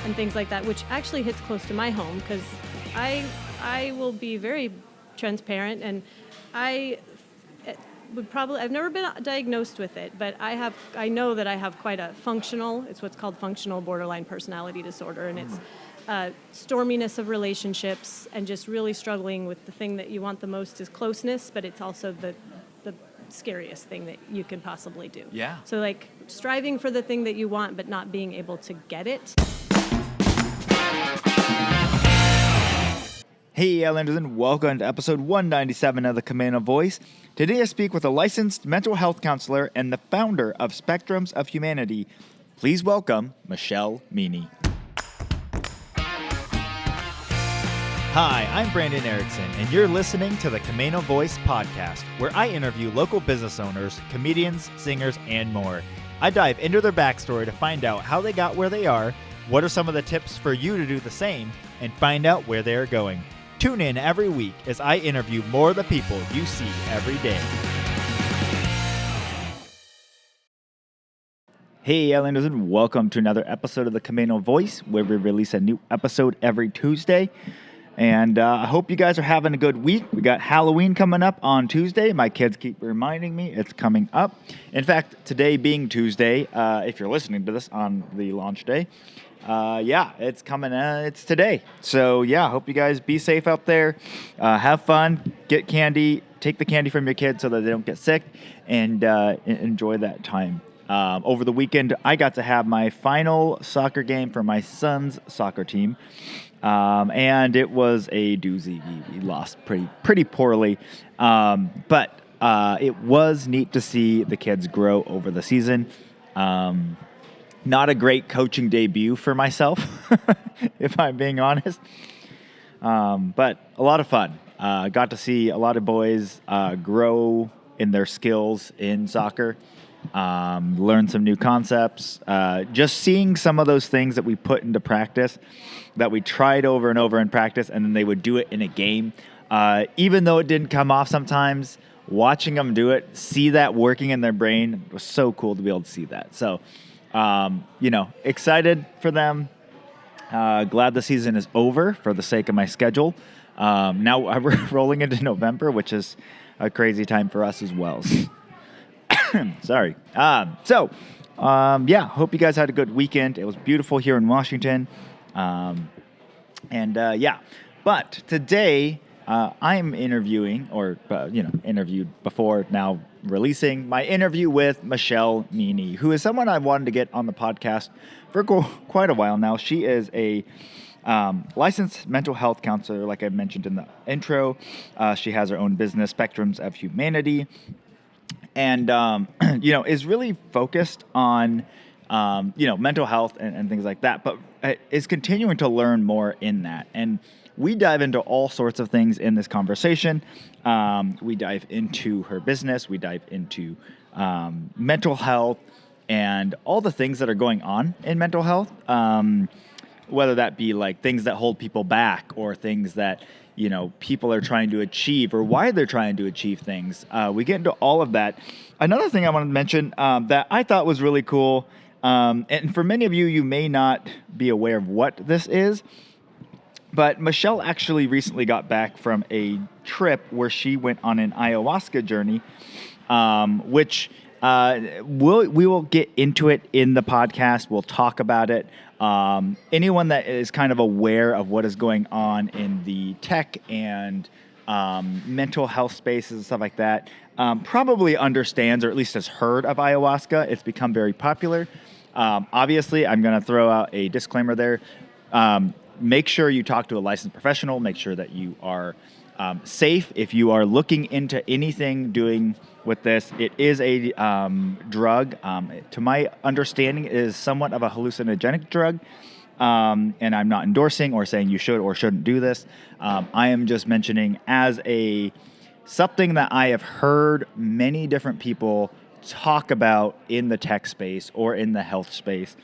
and things like that, which actually hits close to my home because I will be very transparent, and I've never been diagnosed with it, but I know that I have quite a it's what's called functional borderline personality disorder, and it's storminess of relationships and just really struggling with the thing that you want the most is closeness, but it's also the scariest thing that you can possibly do. Yeah. So like striving for the thing that you want, but not being able to get it. Hey, Islanders, and welcome to episode 197 of the Cardinal Voice. Today I speak with a licensed mental health counselor and the founder of Spectrums of Humanity. Please welcome Michelle Meaney. Hi, I'm Brandon Erickson, and you're listening to the Cardinal Voice podcast, where I interview local business owners, comedians, singers, and more. I dive into their backstory to find out how they got where they are, what are some of the tips for you to do the same, and find out where they are going. Tune in every week as I interview more of the people you see every day. Hey, Islanders, and welcome to another episode of the Cardinal Voice, where we release a new episode every Tuesday. And I hope you guys are having a good week. We got Halloween coming up on Tuesday. My kids keep reminding me it's coming up. In fact, today being Tuesday, if you're listening to this on the launch day, it's coming. It's today. So, I hope you guys be safe out there. Have fun. Get candy. Take the candy from your kids so that they don't get sick. And enjoy that time. Over the weekend, I got to have my final soccer game for my son's soccer team. And it was a doozy. We lost pretty poorly. But it was neat to see the kids grow over the season. Not a great coaching debut for myself, if I'm being honest. But a lot of fun. Got to see a lot of boys grow in their skills in soccer. Learn some new concepts, just seeing some of those things that we put into practice, that we tried over and over in practice, and then they would do it in a game. Even though it didn't come off sometimes, watching them do it, see that working in their brain, it was so cool to be able to see that. So, excited for them. Glad the season is over for the sake of my schedule. Now we're rolling into November, which is a crazy time for us as well. Sorry. Hope you guys had a good weekend. It was beautiful here in Washington. But today I'm interviewing, interviewed before, now releasing my interview with Michelle Meaney, who is someone I've wanted to get on the podcast for quite a while now. She is a licensed mental health counselor, like I mentioned in the intro. She has her own business, Spectrums of Humanity. And, is really focused on, mental health and things like that, but is continuing to learn more in that. And we dive into all sorts of things in this conversation. We dive into her business. We dive into mental health and all the things that are going on in mental health, whether that be like things that hold people back or things that people are trying to achieve or why they're trying to achieve things. We get into all of that. Another thing I want to mention that I thought was really cool, and for many of you, you may not be aware of what this is, but Michelle actually recently got back from a trip where she went on an ayahuasca journey, which we will get into it in the podcast. We'll talk about it. Anyone that is kind of aware of what is going on in the tech and mental health spaces and stuff like that probably understands, or at least has heard of ayahuasca. It's become very popular. Obviously, I'm going to throw out a disclaimer there. Make sure you talk to a licensed professional. Make sure that you are safe. If you are looking into anything doing with this, it is a drug. To my understanding, it is somewhat of a hallucinogenic drug. And I'm not endorsing or saying you should or shouldn't do this. I am just mentioning as something that I have heard many different people talk about in the tech space or in the health space.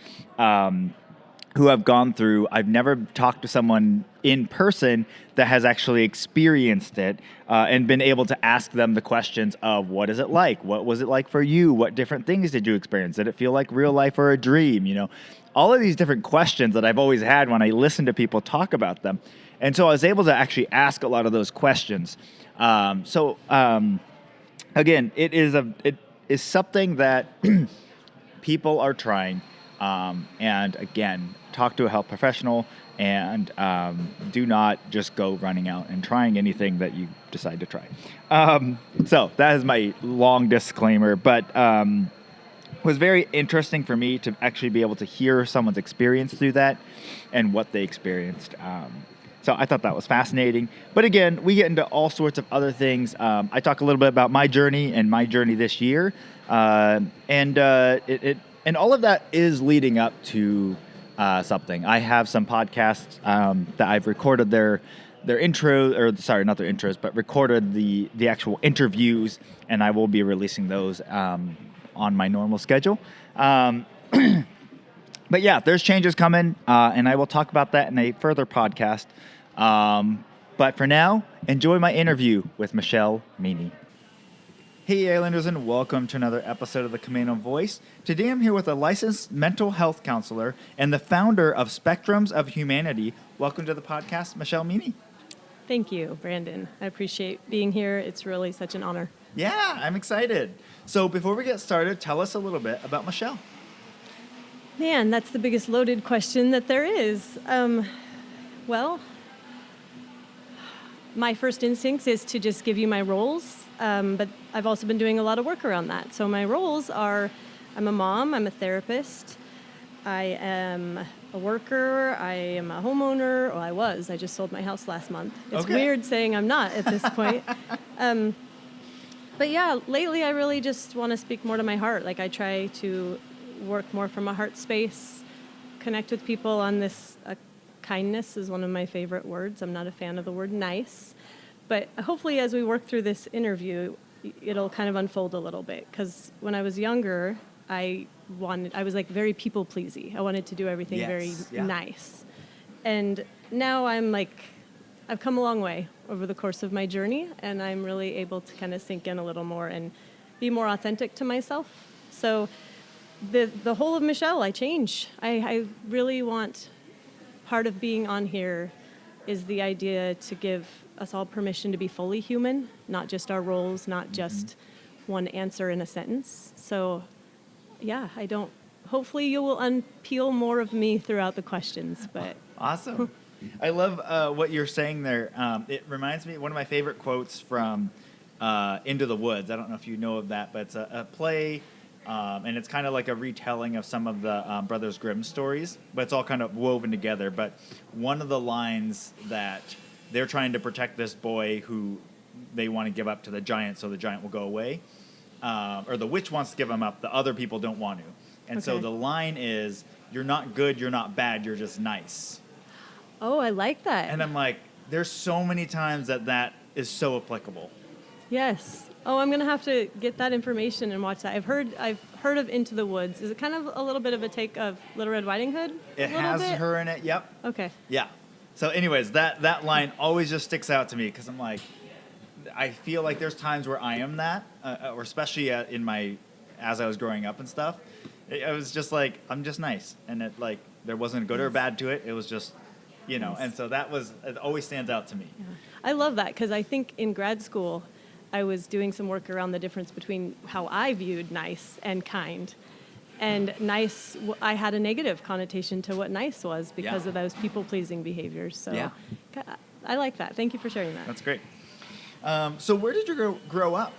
who have gone through. I've never talked to someone in person that has actually experienced it and been able to ask them the questions of what is it like? What was it like for you? What different things did you experience? Did it feel like real life or a dream? You know, all of these different questions that I've always had when I listen to people talk about them. And so I was able to actually ask a lot of those questions. Again, it is something that people are trying. And again, talk to a health professional and do not just go running out and trying anything that you decide to try. So that is my long disclaimer, but it was very interesting for me to actually be able to hear someone's experience through that and what they experienced. So I thought that was fascinating. But again, we get into all sorts of other things. I talk a little bit about my journey and my journey this year. And all of that is leading up to something. I have some podcasts that I've recorded their intro, or sorry, not their intros, but recorded the actual interviews, and I will be releasing those on my normal schedule. But yeah, there's changes coming, and I will talk about that in a further podcast. But for now, enjoy my interview with Michelle Meaney. Hey, Islanders, and welcome to another episode of the Camino Voice. Today I'm here with a licensed mental health counselor and the founder of Spectrums of Humanity. Welcome to the podcast, Michelle Meaney. Thank you, Brandon. I appreciate being here. It's really such an honor. Yeah, I'm excited. So before we get started, tell us a little bit about Michelle. Man, that's the biggest loaded question that there is. Well, my first instinct is to just give you my roles, but I've also been doing a lot of work around that. So my roles are, I'm a mom, I'm a therapist, I am a worker, I am a homeowner, I just sold my house last month. It's weird saying I'm not at this point. But yeah, lately I really just want to speak more to my heart. Like I try to work more from a heart space, connect with people on this. Kindness is one of my favorite words. I'm not a fan of the word nice, but hopefully as we work through this interview, it'll kind of unfold a little bit. Because when I was younger, I was like very people pleasy. I wanted to do everything nice, and now I've come a long way over the course of my journey, and I'm really able to kind of sink in a little more and be more authentic to myself. So the whole of Michelle, I change. I really want, part of being on here is the idea to give us all permission to be fully human, not just our roles, not just one answer in a sentence. So yeah, hopefully you will unpeel more of me throughout the questions. But Awesome. I love what you're saying there. It reminds me, one of my favorite quotes from Into the Woods. I don't know if you know of that, but it's a play, and it's kind of like a retelling of some of the Brothers Grimm stories, but it's all kind of woven together. But one of the lines that they're trying to protect this boy who they want to give up to the giant so the giant will go away, or the witch wants to give him up, the other people don't want to. And so the line is, you're not good, you're not bad, you're just nice. Oh, I like that. And I'm like, there's so many times that is so applicable. Yes. Oh, I'm gonna have to get that information and watch that. I've heard of Into the Woods. Is it kind of a little bit of a take of Little Red Riding Hood? It has her in it. Yep. Okay. Yeah. So, anyways, that line always just sticks out to me because I'm like, I feel like there's times where I am that, or especially as I was growing up and stuff. I was just like, I'm just nice, and it like there wasn't good or bad to it. It was just. Nice. And so it always stands out to me. Yeah. I love that because I think in grad school, I was doing some work around the difference between how I viewed nice and kind. And nice, I had a negative connotation to what nice was because of those people-pleasing behaviors. So I like that. Thank you for sharing that. That's great. So where did you grow up?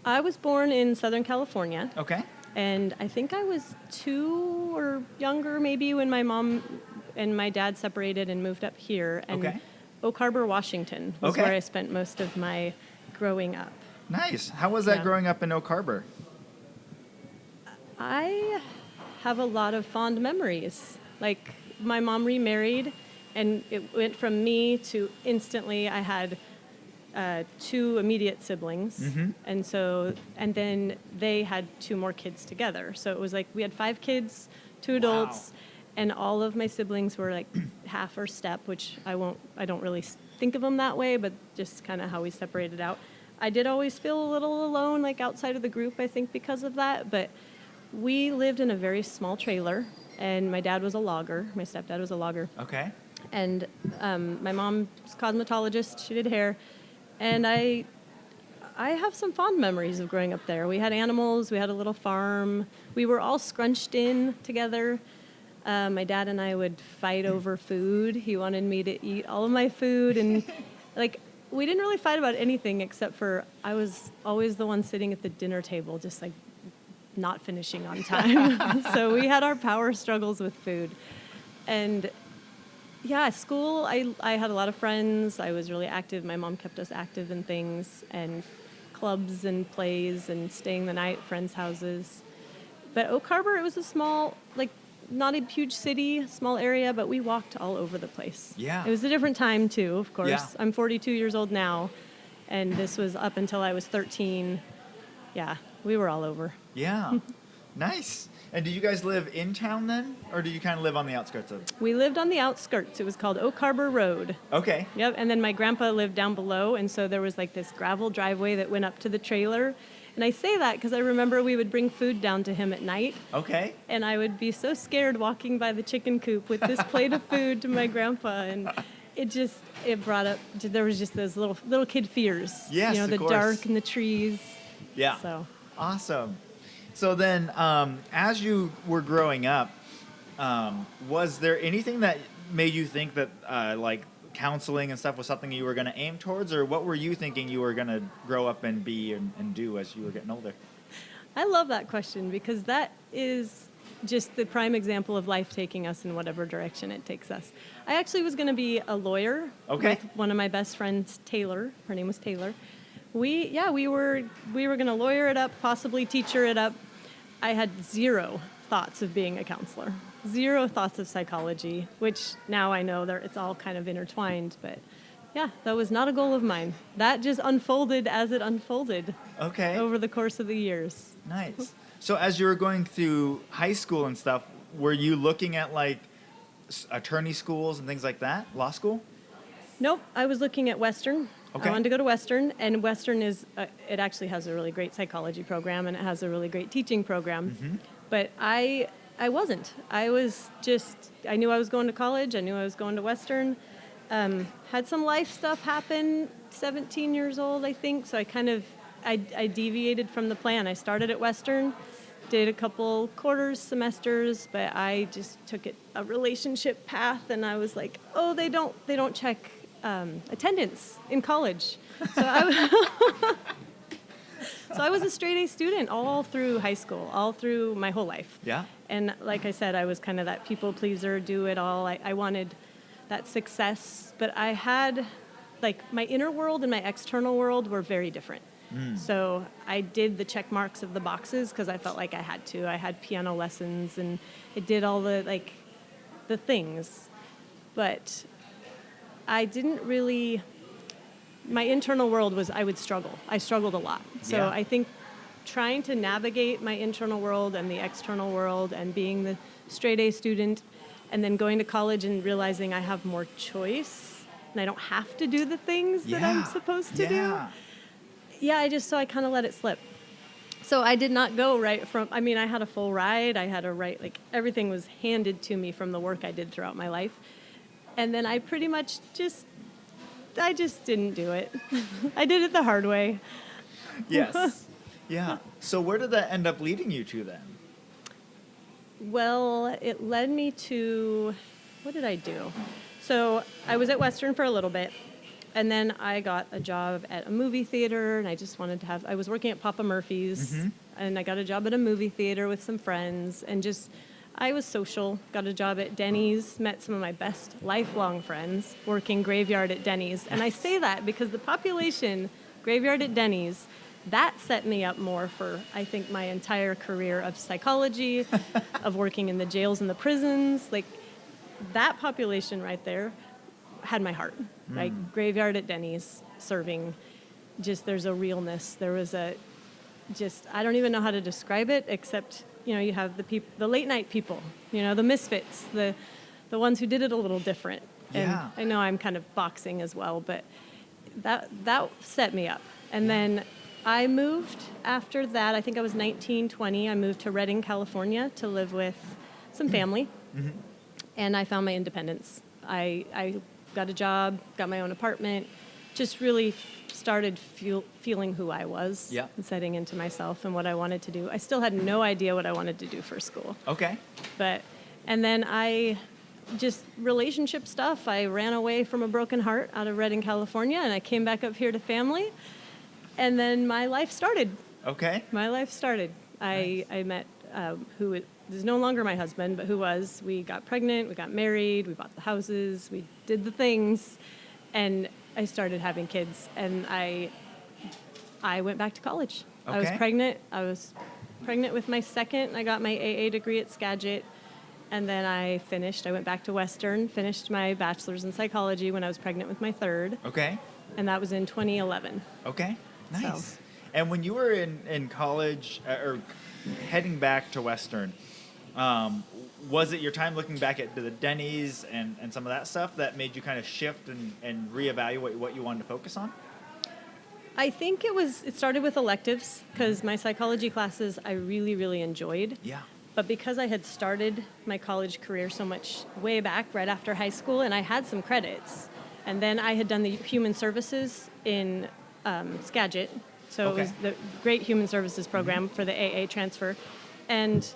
I was born in Southern California. Okay. And I think I was 2 or younger maybe when my mom and my dad separated and moved up here. And Oak Harbor, Washington was where I spent most of my growing up. Nice. How was that growing up in Oak Harbor? I have a lot of fond memories. Like, my mom remarried, and it went from me to instantly I had 2 immediate siblings. Mm-hmm. And then they had 2 more kids together. So it was like we had 5 kids, 2 adults. Wow. And all of my siblings were like half or step, which I don't really think of them that way, but just kind of how we separated out. I did always feel a little alone, like outside of the group, I think, because of that. But we lived in a very small trailer, and my dad was a logger. My stepdad was a logger. Okay. And my mom's cosmetologist. She did hair. And I have some fond memories of growing up there. We had animals. We had a little farm. We were all scrunched in together. My dad and I would fight over food. He wanted me to eat all of my food. And, like, we didn't really fight about anything except for I was always the one sitting at the dinner table, just, like, not finishing on time. So we had our power struggles with food. And, yeah, school, I had a lot of friends. I was really active. My mom kept us active in things, and clubs and plays and staying the night, friends' houses. But Oak Harbor, it was a small, like, not a huge city, small area, but we walked all over the place. Yeah. It was a different time, too, of course. Yeah. I'm 42 years old now, and this was up until I was 13. Yeah, we were all over. Yeah. Nice. And did you guys live in town then? Or did you kind of live on the outskirts of it? We lived on the outskirts. It was called Oak Harbor Road. Okay. Yep, and then my grandpa lived down below, and so there was like this gravel driveway that went up to the trailer. And I say that because I remember we would bring food down to him at night. Okay. And I would be so scared walking by the chicken coop with this plate of food to my grandpa. And it brought up, there was just those little kid fears. Yes, you know, of the course. dark and the trees. Yeah. So. Awesome. So then, as you were growing up, was there anything that made you think that, like, counseling and stuff was something you were going to aim towards, or what were you thinking you were going to grow up and be and do as you were getting older? I love that question because that is just the prime example of life taking us in whatever direction it takes us. I actually was going to be a lawyer. Okay. With one of my best friends, Taylor. Her name was Taylor. We were going to lawyer it up, possibly teacher it up. I had zero thoughts of being a counselor. Zero thoughts of psychology, which now I know it's all kind of intertwined, but yeah, that was not a goal of mine. That just unfolded as it unfolded. Okay. Over the course of the years. Nice. So as you were going through high school and stuff, were you looking at like attorney schools and things like that? Law school? Nope, I was looking at Western. Okay. I wanted to go to Western, and Western it actually has a really great psychology program, and it has a really great teaching program. Mm-hmm. But I wasn't. I knew I was going to college. I knew I was going to Western. Had some life stuff happen, 17 years old, I think, so I deviated from the plan. I started at Western, did a couple quarters, semesters, but I just took it a relationship path, and I was like, oh, they don't check attendance in college. So I was a straight A student all through high school, all through my whole life. Yeah. And like I said, I was kind of that people pleaser, do it all. I wanted that success, but I had, like, my inner world and my external world were very different. So I did the check marks of the boxes because I felt like I had to. I had piano lessons and it did all the things. But I didn't really, my internal world was I would struggle. I struggled a lot. So Yeah. I think trying to navigate my internal world and the external world and being the straight A student and then going to college and realizing I have more choice and I don't have to do the things that I'm supposed to do. Yeah, I kind of let it slip. So I did not go right from, I had a full ride. I had a right, like, everything was handed to me from the work I did throughout my life. And then I pretty much I just didn't do it. I did it the hard way. Yes. Yeah. So where did that end up leading you to then? Well, it led me to, what did I do? So I was at Western for a little bit. And then I got a job at a movie theater, and I just wanted to I was working at Papa Murphy's, and I got a job at a movie theater with some friends, and I was social, got a job at Denny's, met some of my best lifelong friends working graveyard at Denny's. And I say that because the population, graveyard at Denny's, that set me up more for, I think, my entire career of psychology, of working in the jails and the prisons. Like, that population right there had my heart. Like, graveyard at Denny's, serving, there's a realness. There was I don't even know how to describe it, except you have the late night people, the misfits, the ones who did it a little different. And Yeah. I know I'm kind of boxing as well, but that set me up. And then I moved after that. I think I was 19, 20. I moved to Redding, California to live with some family. Mm-hmm. And I found my independence. I got a job, got my own apartment, just really started feeling who I was Yeah. and setting into myself and what I wanted to do. I still had no idea what I wanted to do for school. Okay. And then just relationship stuff. I ran away from a broken heart out of Redding, California, and I came back up here to family. And then my life started. Okay. My life started. Nice. I met who is no longer my husband, but who was. We got pregnant, we got married, we bought the houses, we did the things, and I started having kids. And I went back to college. Okay. I was pregnant with my second. I got my AA degree at Skagit. And then I went back to Western, finished my bachelor's in psychology when I was pregnant with my third. Okay. And that was in 2011. Okay. Nice. So. And when you were in college or heading back to Western, was it your time looking back at the Denny's and some of that stuff that made you kind of shift and reevaluate what you wanted to focus on? I think it started with electives because my psychology classes I really, really enjoyed. Yeah. But because I had started my college career so much way back right after high school, and I had some credits, and then I had done the human services in Skagit, so Okay. it was the great human services program for the AA transfer, and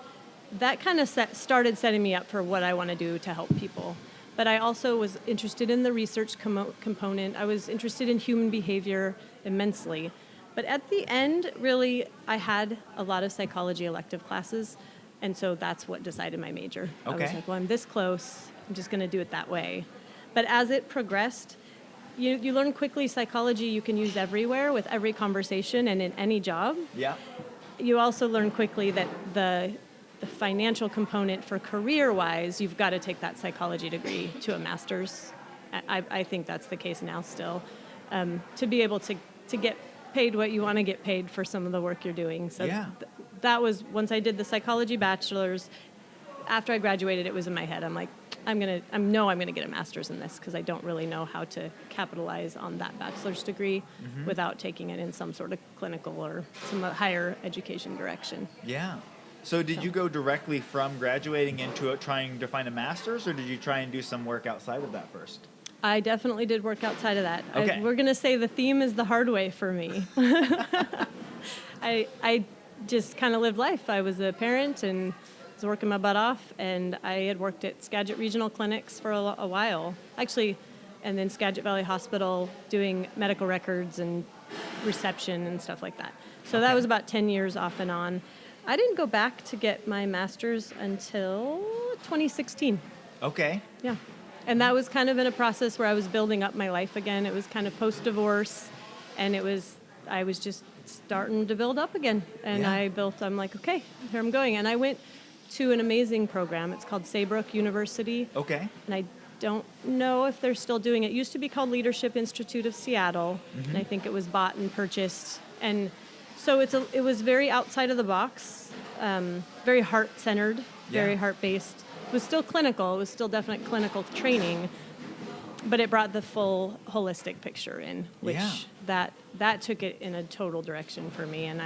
that kind of started setting me up for what I want to do to help people. But I also was interested in the research component. I was interested in human behavior immensely. But at the end, really, I had a lot of psychology elective classes, and so that's what decided my major. I was Okay. like, well, I'm this close. I'm just going to do it that way. But as it progressed, you learn quickly psychology you can use everywhere with every conversation and in any job. Yeah. You also learn quickly that the financial component for career-wise, you've got to take that psychology degree to a master's. I think that's the case now still, to be able to get paid what you want to get paid for some of the work you're doing. So Yeah. That was, once I did the psychology bachelor's, after I graduated, it was in my head. I'm like, I'm gonna get a master's in this because I don't really know how to capitalize on that bachelor's degree without taking it in some sort of clinical or some higher education direction. Yeah. So did you go directly from graduating into it trying to find a master's, or did you try and do some work outside of that first? I definitely did work outside of that. Okay. We're going to say the theme is the hard way for me. I just kind of lived life. I was a parent and was working my butt off, and I had worked at Skagit Regional Clinics for a while, actually, and then Skagit Valley Hospital doing medical records and reception and stuff like that. So that was about 10 years off and on. I didn't go back to get my master's until 2016. Okay. Yeah. And that was kind of in a process where I was building up my life again. It was kind of post-divorce, and I was just starting to build up again. And Yeah. I'm like, okay, here I'm going. And I went to an amazing program. It's called Saybrook University. Okay. And I don't know if they're still doing it. It used to be called Leadership Institute of Seattle, and I think it was bought and purchased. And so it was very outside of the box, very heart-centered, very Yeah. heart-based. It was still clinical. It was still definite clinical training, but it brought the full holistic picture in, which Yeah. that took it in a total direction for me. And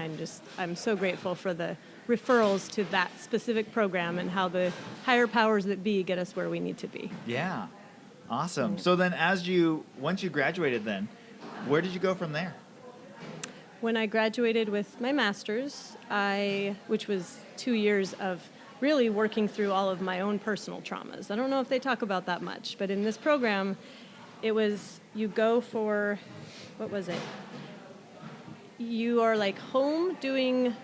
I'm so grateful for the referrals to that specific program and how the higher powers that be get us where we need to be. Yeah. Awesome. So then once you graduated then, where did you go from there? When I graduated with my master's, which was 2 years of really working through all of my own personal traumas. I don't know if they talk about that much, but in this program, it was, you go for, what was it? You are like home doing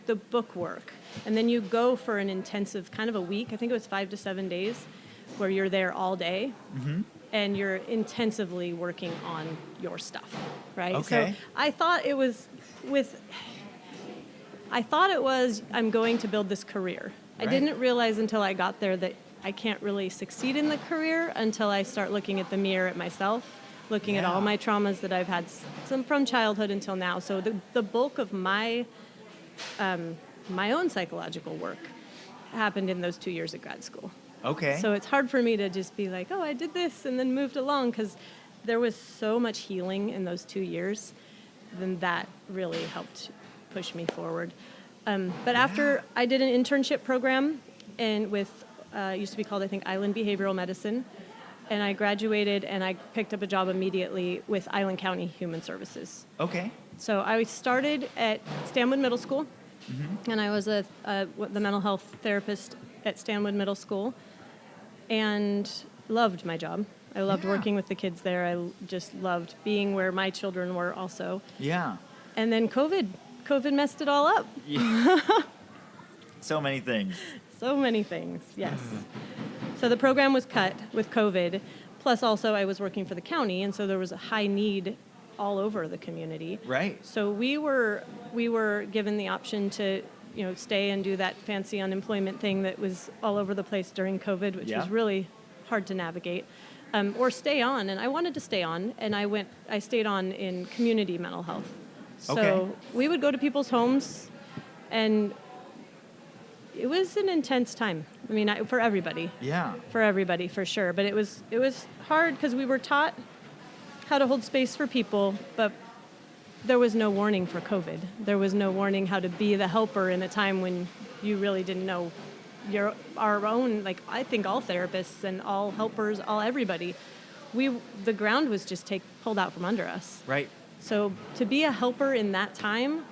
the book work, and then you go for an intensive kind of a week, I think it was 5 to 7 days, where you're there all day, and you're intensively working on your stuff, right? Okay. So I thought it was I'm going to build this career. Right. I didn't realize until I got there that I can't really succeed in the career until I start looking at the mirror at myself, looking at all my traumas that I've had some from childhood until now. So the bulk of my my own psychological work happened in those 2 years of grad school. Okay. So it's hard for me to just be like, oh, I did this and then moved along, because there was so much healing in those 2 years. Then that really helped push me forward. But after I did an internship program with it used to be called, I think, Island Behavioral Medicine, and I graduated and I picked up a job immediately with Island County Human Services. Okay. So I started at Stanwood Middle School, and I was the mental health therapist at Stanwood Middle School, and loved my job. I loved working with the kids there. I just loved being where my children were also. Yeah. And then COVID messed it all up. Yeah. So many things. So many things, yes. So the program was cut with COVID, plus also I was working for the county, and so there was a high need all over the community. Right. So we were given the option to, stay and do that fancy unemployment thing that was all over the place during COVID, which was really hard to navigate, or stay on. And I wanted to stay on, and I stayed on in community mental health. So we would go to people's homes, and it was an intense time. I mean, for everybody. Yeah. For everybody, for sure. But it was hard because we were taught how to hold space for people, but there was no warning for COVID. There was no warning how to be the helper in a time when you really didn't know our own, like, I think all therapists and all helpers, everybody, the ground was just pulled out from under us. Right. So to be a helper in that time,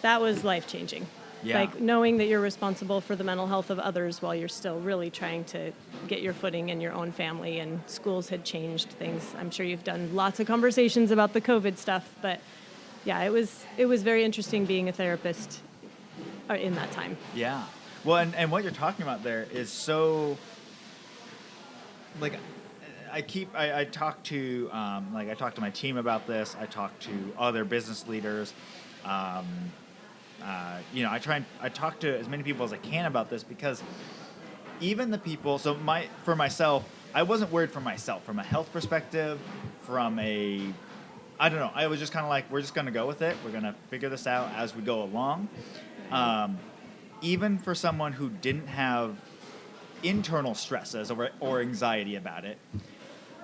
that was life-changing. Yeah. Like knowing that you're responsible for the mental health of others while you're still really trying to get your footing in your own family, and schools had changed things. I'm sure you've done lots of conversations about the COVID stuff, but yeah, it was very interesting being a therapist in that time. Yeah. Well, and what you're talking about there is so, like, I talk to I talk to my team about this. I talk to other business leaders. I talk to as many people as I can about this, because even the people, for myself, I wasn't worried for myself from a health perspective, I don't know, I was just kind of like, we're just going to go with it. We're going to figure this out as we go along. Even for someone who didn't have internal stresses or anxiety about it,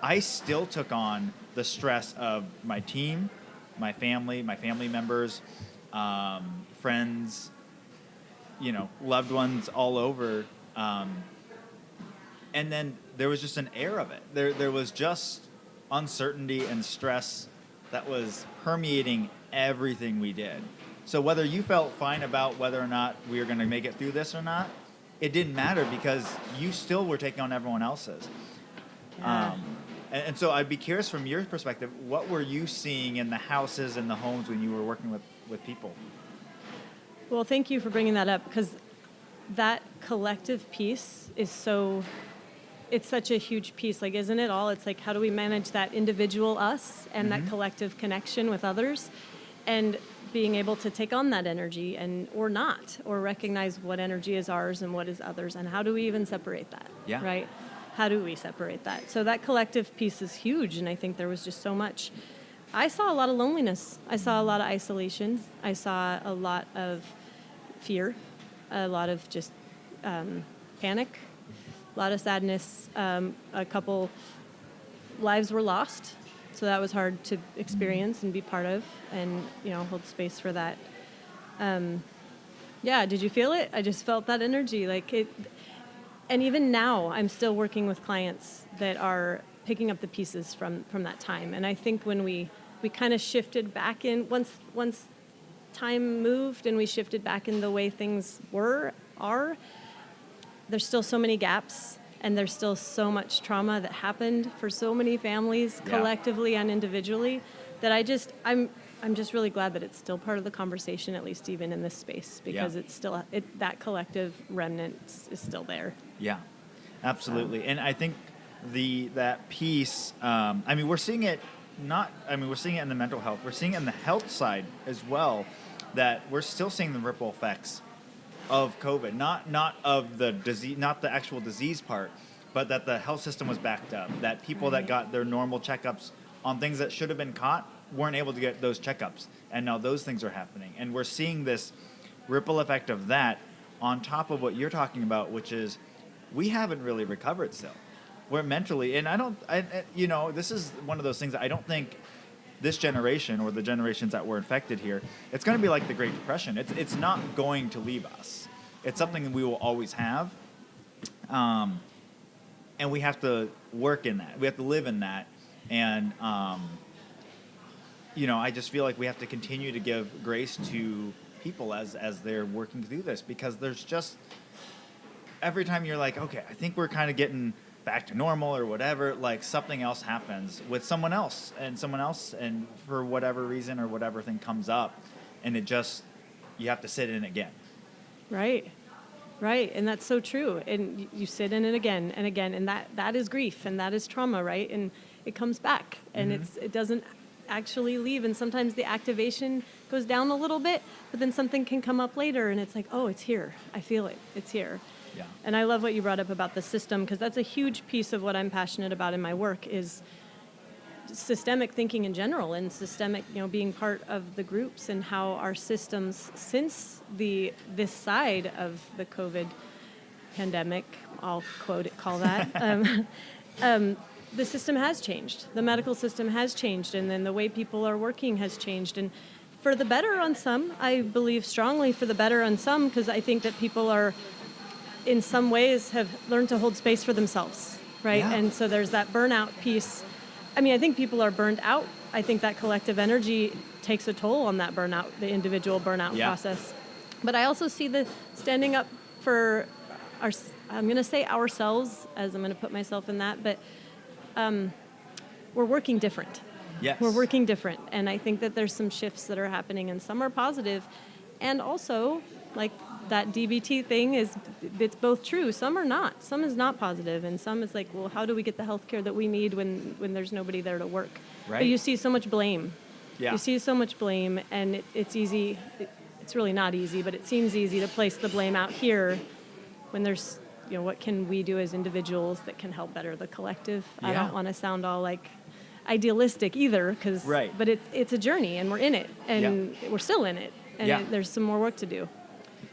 I still took on the stress of my team, my family members, friends, loved ones all over. And then there was just an air of it. There was just uncertainty and stress that was permeating everything we did. So whether you felt fine about whether or not we were going to make it through this or not, it didn't matter, because you still were taking on everyone else's. Yeah. And so I'd be curious, from your perspective, what were you seeing in the houses and the homes when you were working with people? Well, thank you for bringing that up, because that collective piece is it's such a huge piece. Like, isn't it all? It's like, how do we manage that individual us and that collective connection with others, and being able to take on that energy or not, or recognize what energy is ours and what is others, and how do we even separate that? Yeah. Right? How do we separate that? So that collective piece is huge, and I think there was just so much. I saw a lot of loneliness. I saw a lot of isolation. I saw a lot of fear, a lot of just panic, a lot of sadness. A couple lives were lost, so that was hard to experience and be part of, and hold space for that. Did you feel it? I just felt that energy, like it. And even now, I'm still working with clients that are picking up the pieces from that time. And I think when we kind of shifted back in, once time moved and we shifted back in the way things are, there's still so many gaps, and there's still so much trauma that happened for so many families, collectively and individually, that I'm just really glad that it's still part of the conversation, at least even in this space, because it's still that collective remnant is still there. Yeah, absolutely. And I think that piece. We're seeing it we're seeing it in the mental health. We're seeing it in the health side as well. That we're still seeing the ripple effects of COVID, not of the disease, not the actual disease part, but that the health system was backed up. That people that got their normal checkups on things that should have been caught weren't able to get those checkups, and now those things are happening, and we're seeing this ripple effect of that on top of what you're talking about, which is we haven't really recovered still. We're mentally, and this is one of those things that I don't think this generation or the generations that were infected here, it's going to be like the Great Depression. It's not going to leave us. It's something that we will always have. And we have to work in that. We have to live in that. And, I just feel like we have to continue to give grace to people as they're working to do this, because there's just, every time you're like, okay, I think we're kind of getting back to normal or whatever, like something else happens with someone else, and for whatever reason or whatever thing comes up, and you have to sit in it again. Right. And that's so true. And you sit in it again and again, and that is grief, and that is trauma, right? And it comes back, and it doesn't actually leave. And sometimes the activation goes down a little bit, but then something can come up later, and it's like, oh, it's here. I feel it. It's here. Yeah. And I love what you brought up about the system, because that's a huge piece of what I'm passionate about in my work is systemic thinking in general, and systemic, being part of the groups, and how our systems since this side of the COVID pandemic, I'll call that, the system has changed. The medical system has changed, and then the way people are working has changed, and for the better on some. I believe strongly for the better on some, because I think that people are, in some ways, have learned to hold space for themselves, right? Yeah. And so there's that burnout piece. I mean, I think people are burned out. I think that collective energy takes a toll on that burnout, the individual burnout process. But I also see the standing up for I'm going to say ourselves, as I'm going to put myself in that, but we're working different. Yes. We're working different. And I think that there's some shifts that are happening, and some are positive. And also, like that DBT thing it's both true. Some are not. Some is not positive, and some is like, well, how do we get the healthcare that we need when there's nobody there to work? Right. But you see so much blame. Yeah. You see so much blame, and it's easy. It's really not easy, but it seems easy to place the blame out here when there's, what can we do as individuals that can help better the collective? Yeah. I don't want to sound all like idealistic either, but it's a journey, and we're in it, and we're still in it, and there's some more work to do.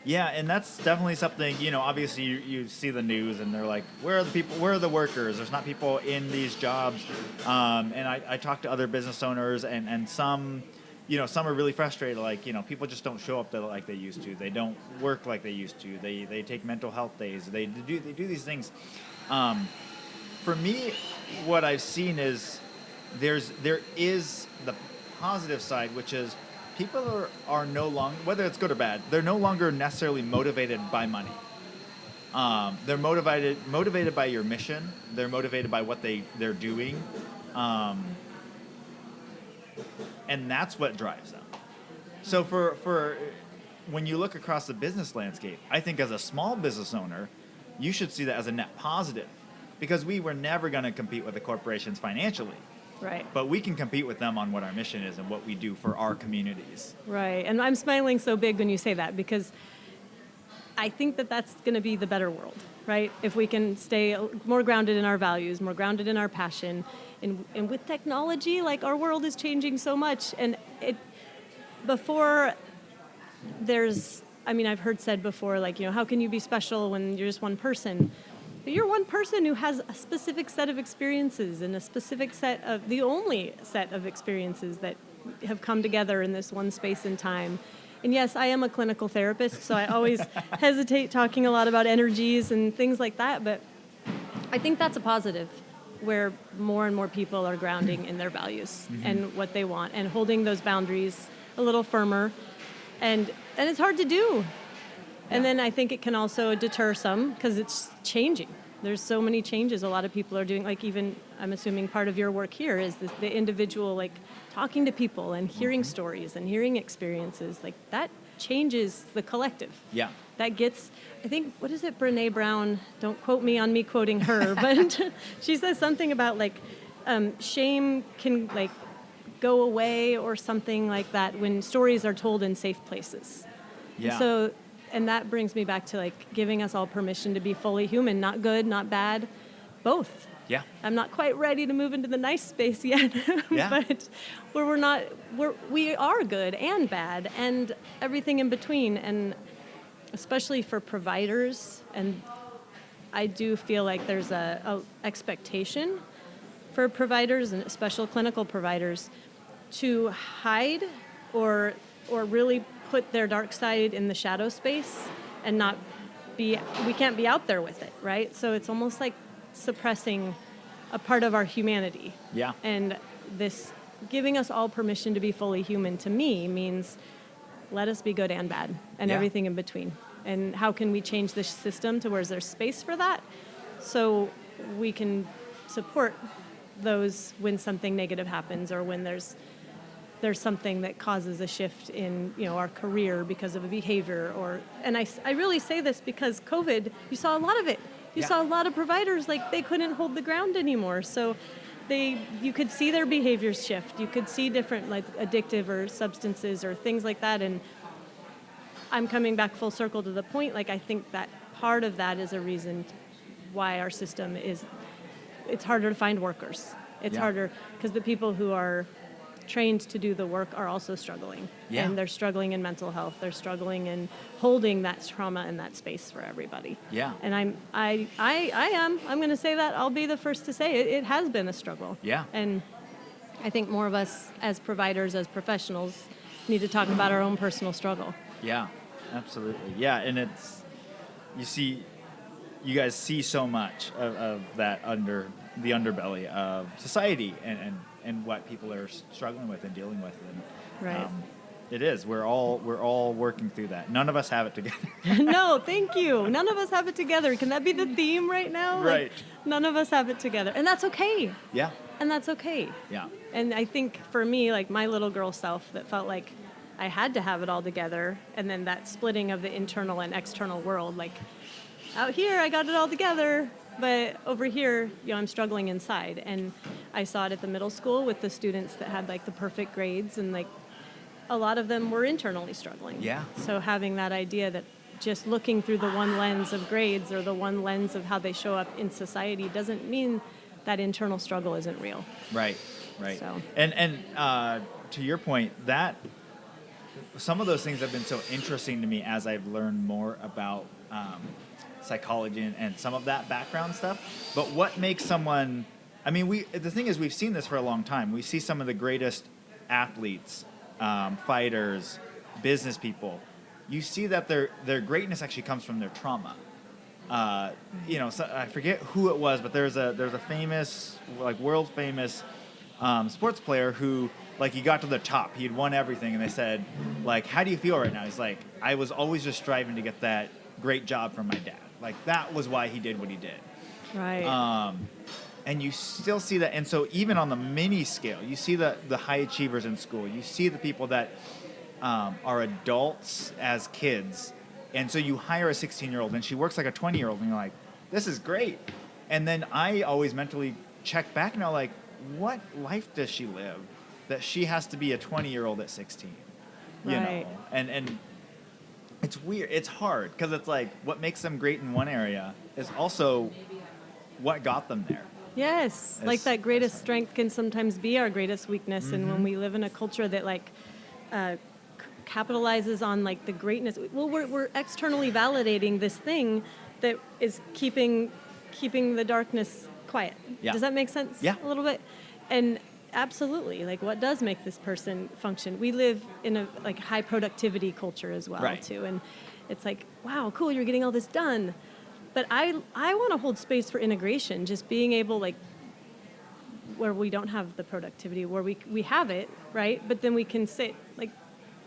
Yeah, and that's definitely something, obviously you see the news and they're like, where are the people, where are the workers? There's not people in these jobs. And I talk to other business owners, and some, some are really frustrated, like, people just don't show up like they used to. They don't work like they used to. They take mental health days. They do these things. For me, what I've seen is there is the positive side, which is people are no longer, whether it's good or bad, they're no longer necessarily motivated by money. They're motivated by your mission. They're motivated by what they're doing. And that's what drives them. So for when you look across the business landscape, I think as a small business owner, you should see that as a net positive, because we were never going to compete with the corporations financially. Right. But we can compete with them on what our mission is and what we do for our communities. Right. And I'm smiling so big when you say that, because I think that that's going to be the better world, right? If we can stay more grounded in our values, more grounded in our passion. And with technology, like, our world is changing so much. And I've heard said before, like, how can you be special when you're just one person? But you're one person who has a specific set of experiences, and the only set of experiences that have come together in this one space and time. And yes, I am a clinical therapist, so I always hesitate talking a lot about energies and things like that, but I think that's a positive, where more and more people are grounding in their values and what they want, and holding those boundaries a little firmer. And it's hard to do. And then I think it can also deter some, because it's changing. There's so many changes a lot of people are doing. Like, even, I'm assuming part of your work here is the individual, like, talking to people and hearing stories and hearing experiences. Like, that changes the collective. Yeah. That gets, I think, what is it, Brene Brown? Don't quote me on me quoting her, but she says something about, like, shame can, like, go away or something like that when stories are told in safe places. Yeah. And that brings me back to, like, giving us all permission to be fully human, not good, not bad, both. Yeah. I'm not quite ready to move into the nice space yet, Yeah. but we are good and bad and everything in between. And especially for providers, and I do feel like there's a expectation for providers and special clinical providers to hide or really put their dark side in the shadow space and not be, we can't be out there with it, right? So it's almost like suppressing a part of our humanity. Yeah. And this giving us all permission to be fully human, to me, means let us be good and bad and Yeah. everything in between. And how can we change the system to where there's space for that so we can support those when something negative happens or when there's something that causes a shift in, our career because of a behavior and I really say this because COVID, you saw a lot of it. You saw a lot of providers, like, they couldn't hold the ground anymore. So you could see their behaviors shift. You could see different, like, addictive or substances or things like that. And I'm coming back full circle to the point, like, I think that part of that is a reason why our system it's harder to find workers. It's harder because the people who are trained to do the work are also struggling. Yeah. And they're struggling in mental health. They're struggling in holding that trauma in that space for everybody. Yeah. And I'm going to say that. I'll be the first to say it has been a struggle. Yeah. And I think more of us as providers, as professionals, need to talk about our own personal struggle. Yeah, absolutely. Yeah, and you guys see so much of that under the underbelly of society and what people are struggling with and dealing with. And, Right. It is. We're all working through that. None of us have it together. No, thank you. None of us have it together. Can that be the theme right now? Right. Like, none of us have it together. And that's okay. Yeah. And that's okay. Yeah. And I think for me, like, my little girl self that felt like I had to have it all together, and then that splitting of the internal and external world, like, out here I got it all together, but over here, I'm struggling inside. And I saw it at the middle school with the students that had, like, the perfect grades, and, like, a lot of them were internally struggling. Yeah. So having that idea that just looking through the one lens of grades or the one lens of how they show up in society doesn't mean that internal struggle isn't real. Right. Right. So. And to your point, that some of those things have been so interesting to me as I've learned more about psychology and some of that background stuff. But what makes someone? I mean, the thing is, we've seen this for a long time. We see some of the greatest athletes, fighters, business people. You see that their greatness actually comes from their trauma. So I forget who it was, but there's a famous, like, world famous sports player who, like, he got to the top. He had won everything, and they said, like, how do you feel right now? He's like, I was always just striving to get that great job from my dad. Like, that was why he did what he did. Right. And you still see that. And so even on the mini scale, you see the high achievers in school. You see the people that are adults as kids. And so you hire a 16-year-old, and she works like a 20-year-old, and you're like, this is great. And then I always mentally check back now, like, what life does she live that she has to be a 20-year-old at 16? You Right. know? And it's weird. It's hard because it's like what makes them great in one area is also what got them there. Yes, like that greatest strength can sometimes be our greatest weakness. Mm-hmm. And when we live in a culture that, like, capitalizes on, like, the greatness, well, we're externally validating this thing that is keeping the darkness quiet. Yeah. Does that make sense? Yeah. A little bit. And absolutely, like, what does make this person function? We live in a, like, high productivity culture as well, Right. too. And it's like, wow, cool, you're getting all this done. But I want to hold space for integration, just being able, like, where we don't have the productivity, where we have it, right? But then we can sit, like,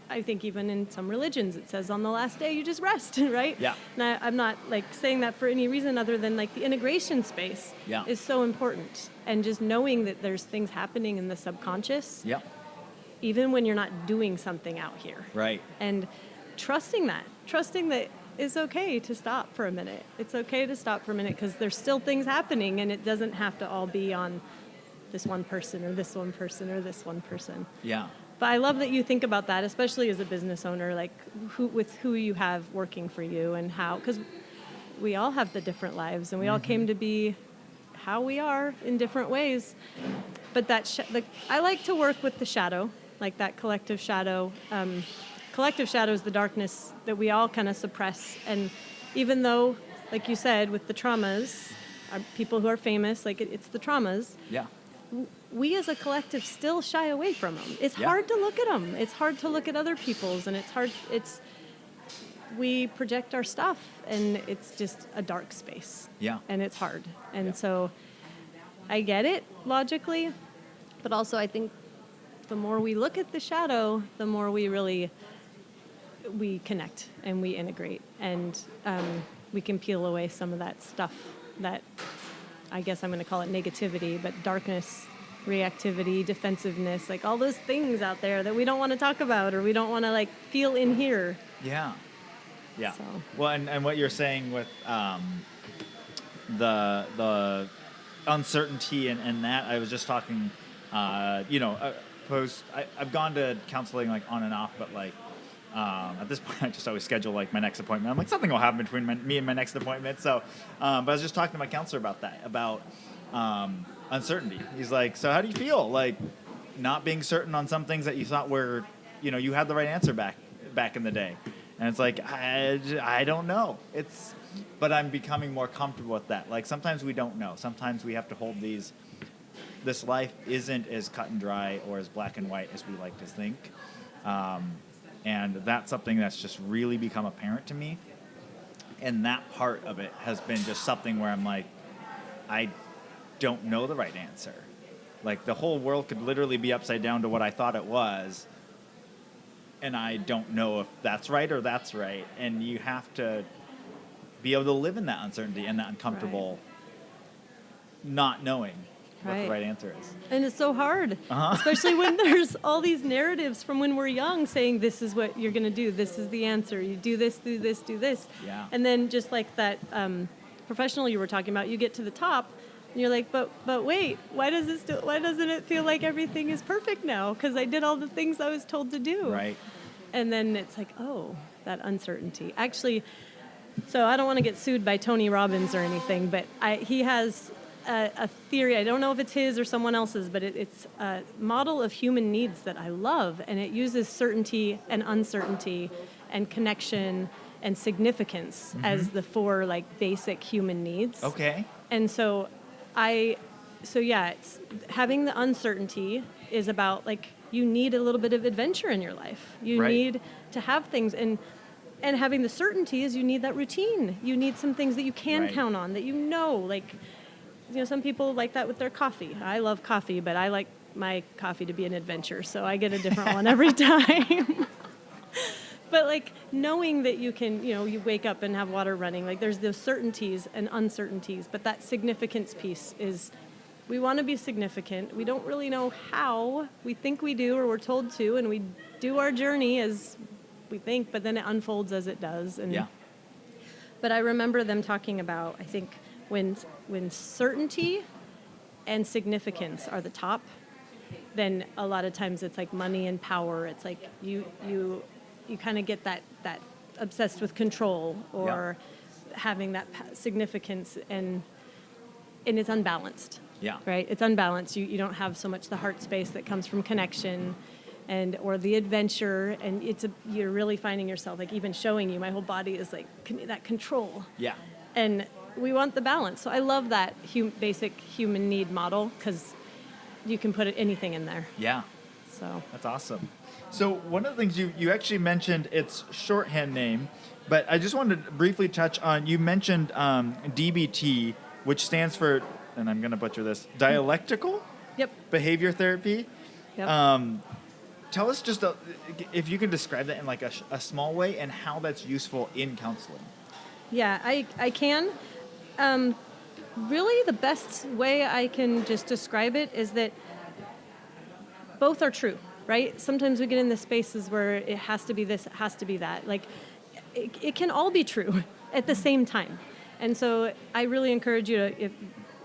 I think even in some religions it says on the last day you just rest, right? Yeah. And I'm not, like, saying that for any reason other than, like, the integration space Yeah. is so important. And just knowing that there's things happening in the subconscious, Yep. even when you're not doing something out here. Right. And trusting that it's okay to stop for a minute. It's okay to stop for a minute because there's still things happening, and it doesn't have to all be on this one person or this one person or this one person. Yeah. But I love that you think about that, especially as a business owner, like who you have working for you and how, because we all have the different lives, and we all came to be how we are in different ways. But I like to work with the shadow, like that collective shadow. Collective shadow is the darkness that we all kind of suppress. And even though, like you said, with the traumas, people who are famous, like it's the traumas. Yeah. We as a collective still shy away from them. It's Yeah. hard to look at them. It's hard to look at other people's, and we project our stuff, and it's just a dark space. Yeah. And it's hard. And Yeah. so I get it logically, but also I think the more we look at the shadow, the more we connect and we integrate, and we can peel away some of that stuff that I guess I'm going to call it negativity, but darkness, reactivity, defensiveness, like all those things out there that we don't want to talk about or we don't want to like feel in here. Yeah. Yeah. So. Well, and what you're saying with the uncertainty and that, I was just talking, I've gone to counseling like on and off, but like at this point I just always schedule like my next appointment. I'm like, something will happen between me and my next appointment. So, but I was just talking to my counselor about that, about uncertainty. He's like, so how do you feel? Like not being certain on some things that you thought were, you had the right answer back in the day. And it's like, I don't know. But I'm becoming more comfortable with that. Like sometimes we don't know. Sometimes we have to hold this life isn't as cut and dry or as black and white as we like to think. And that's something that's just really become apparent to me. And that part of it has been just something where I'm like, I don't know the right answer. Like the whole world could literally be upside down to what I thought it was. And I don't know if that's right or that's right. And you have to be able to live in that uncertainty and that uncomfortable not knowing what the right answer is. And it's so hard, especially when there's all these narratives from when we're young saying this is what you're going to do. This is the answer. You do this, do this, do this. Yeah. And then just like that professional you were talking about, you get to the top and you're like, but wait, why doesn't it feel like everything is perfect now? Because I did all the things I was told to do. Right. And then it's like, oh, that uncertainty. Actually, so I don't want to get sued by Tony Robbins or anything, but he has a theory. I don't know if it's his or someone else's, but it's a model of human needs that I love, and it uses certainty and uncertainty and connection and significance as the four like basic human needs. Okay. And so it's having the uncertainty is about like you need a little bit of adventure in your life. You need to have things, and having the certainty is you need that routine. You need some things that you can count on, that like. Some people like that with their coffee. I love coffee, but I like my coffee to be an adventure, so I get a different one every time. But like knowing that you can, you wake up and have water running, like there's those certainties and uncertainties, but that significance piece is we want to be significant. We don't really know how. We think we do or we're told to, and we do our journey as we think, but then it unfolds as it does. But I remember them talking about, I think, when certainty and significance are the top, then a lot of times it's like money and power. It's like you kind of get that obsessed with control or having that significance, and it's unbalanced. Yeah. Right? It's unbalanced. You don't have so much the heart space that comes from connection or the adventure, and you're really finding yourself like even showing you my whole body is like that control. Yeah. And we want the balance. So I love that basic human need model because you can put anything in there. Yeah. So that's awesome. So one of the things you actually mentioned, it's shorthand name, but I just wanted to briefly touch on, you mentioned DBT, which stands for, and I'm going to butcher this, dialectical behavior therapy. Yep. Tell us just if you can describe that in like a small way and how that's useful in counseling. Yeah, I can. Really, the best way I can just describe it is that both are true, right? Sometimes we get in the spaces where it has to be this, it has to be that. Like, it can all be true at the same time. And so I really encourage you to, if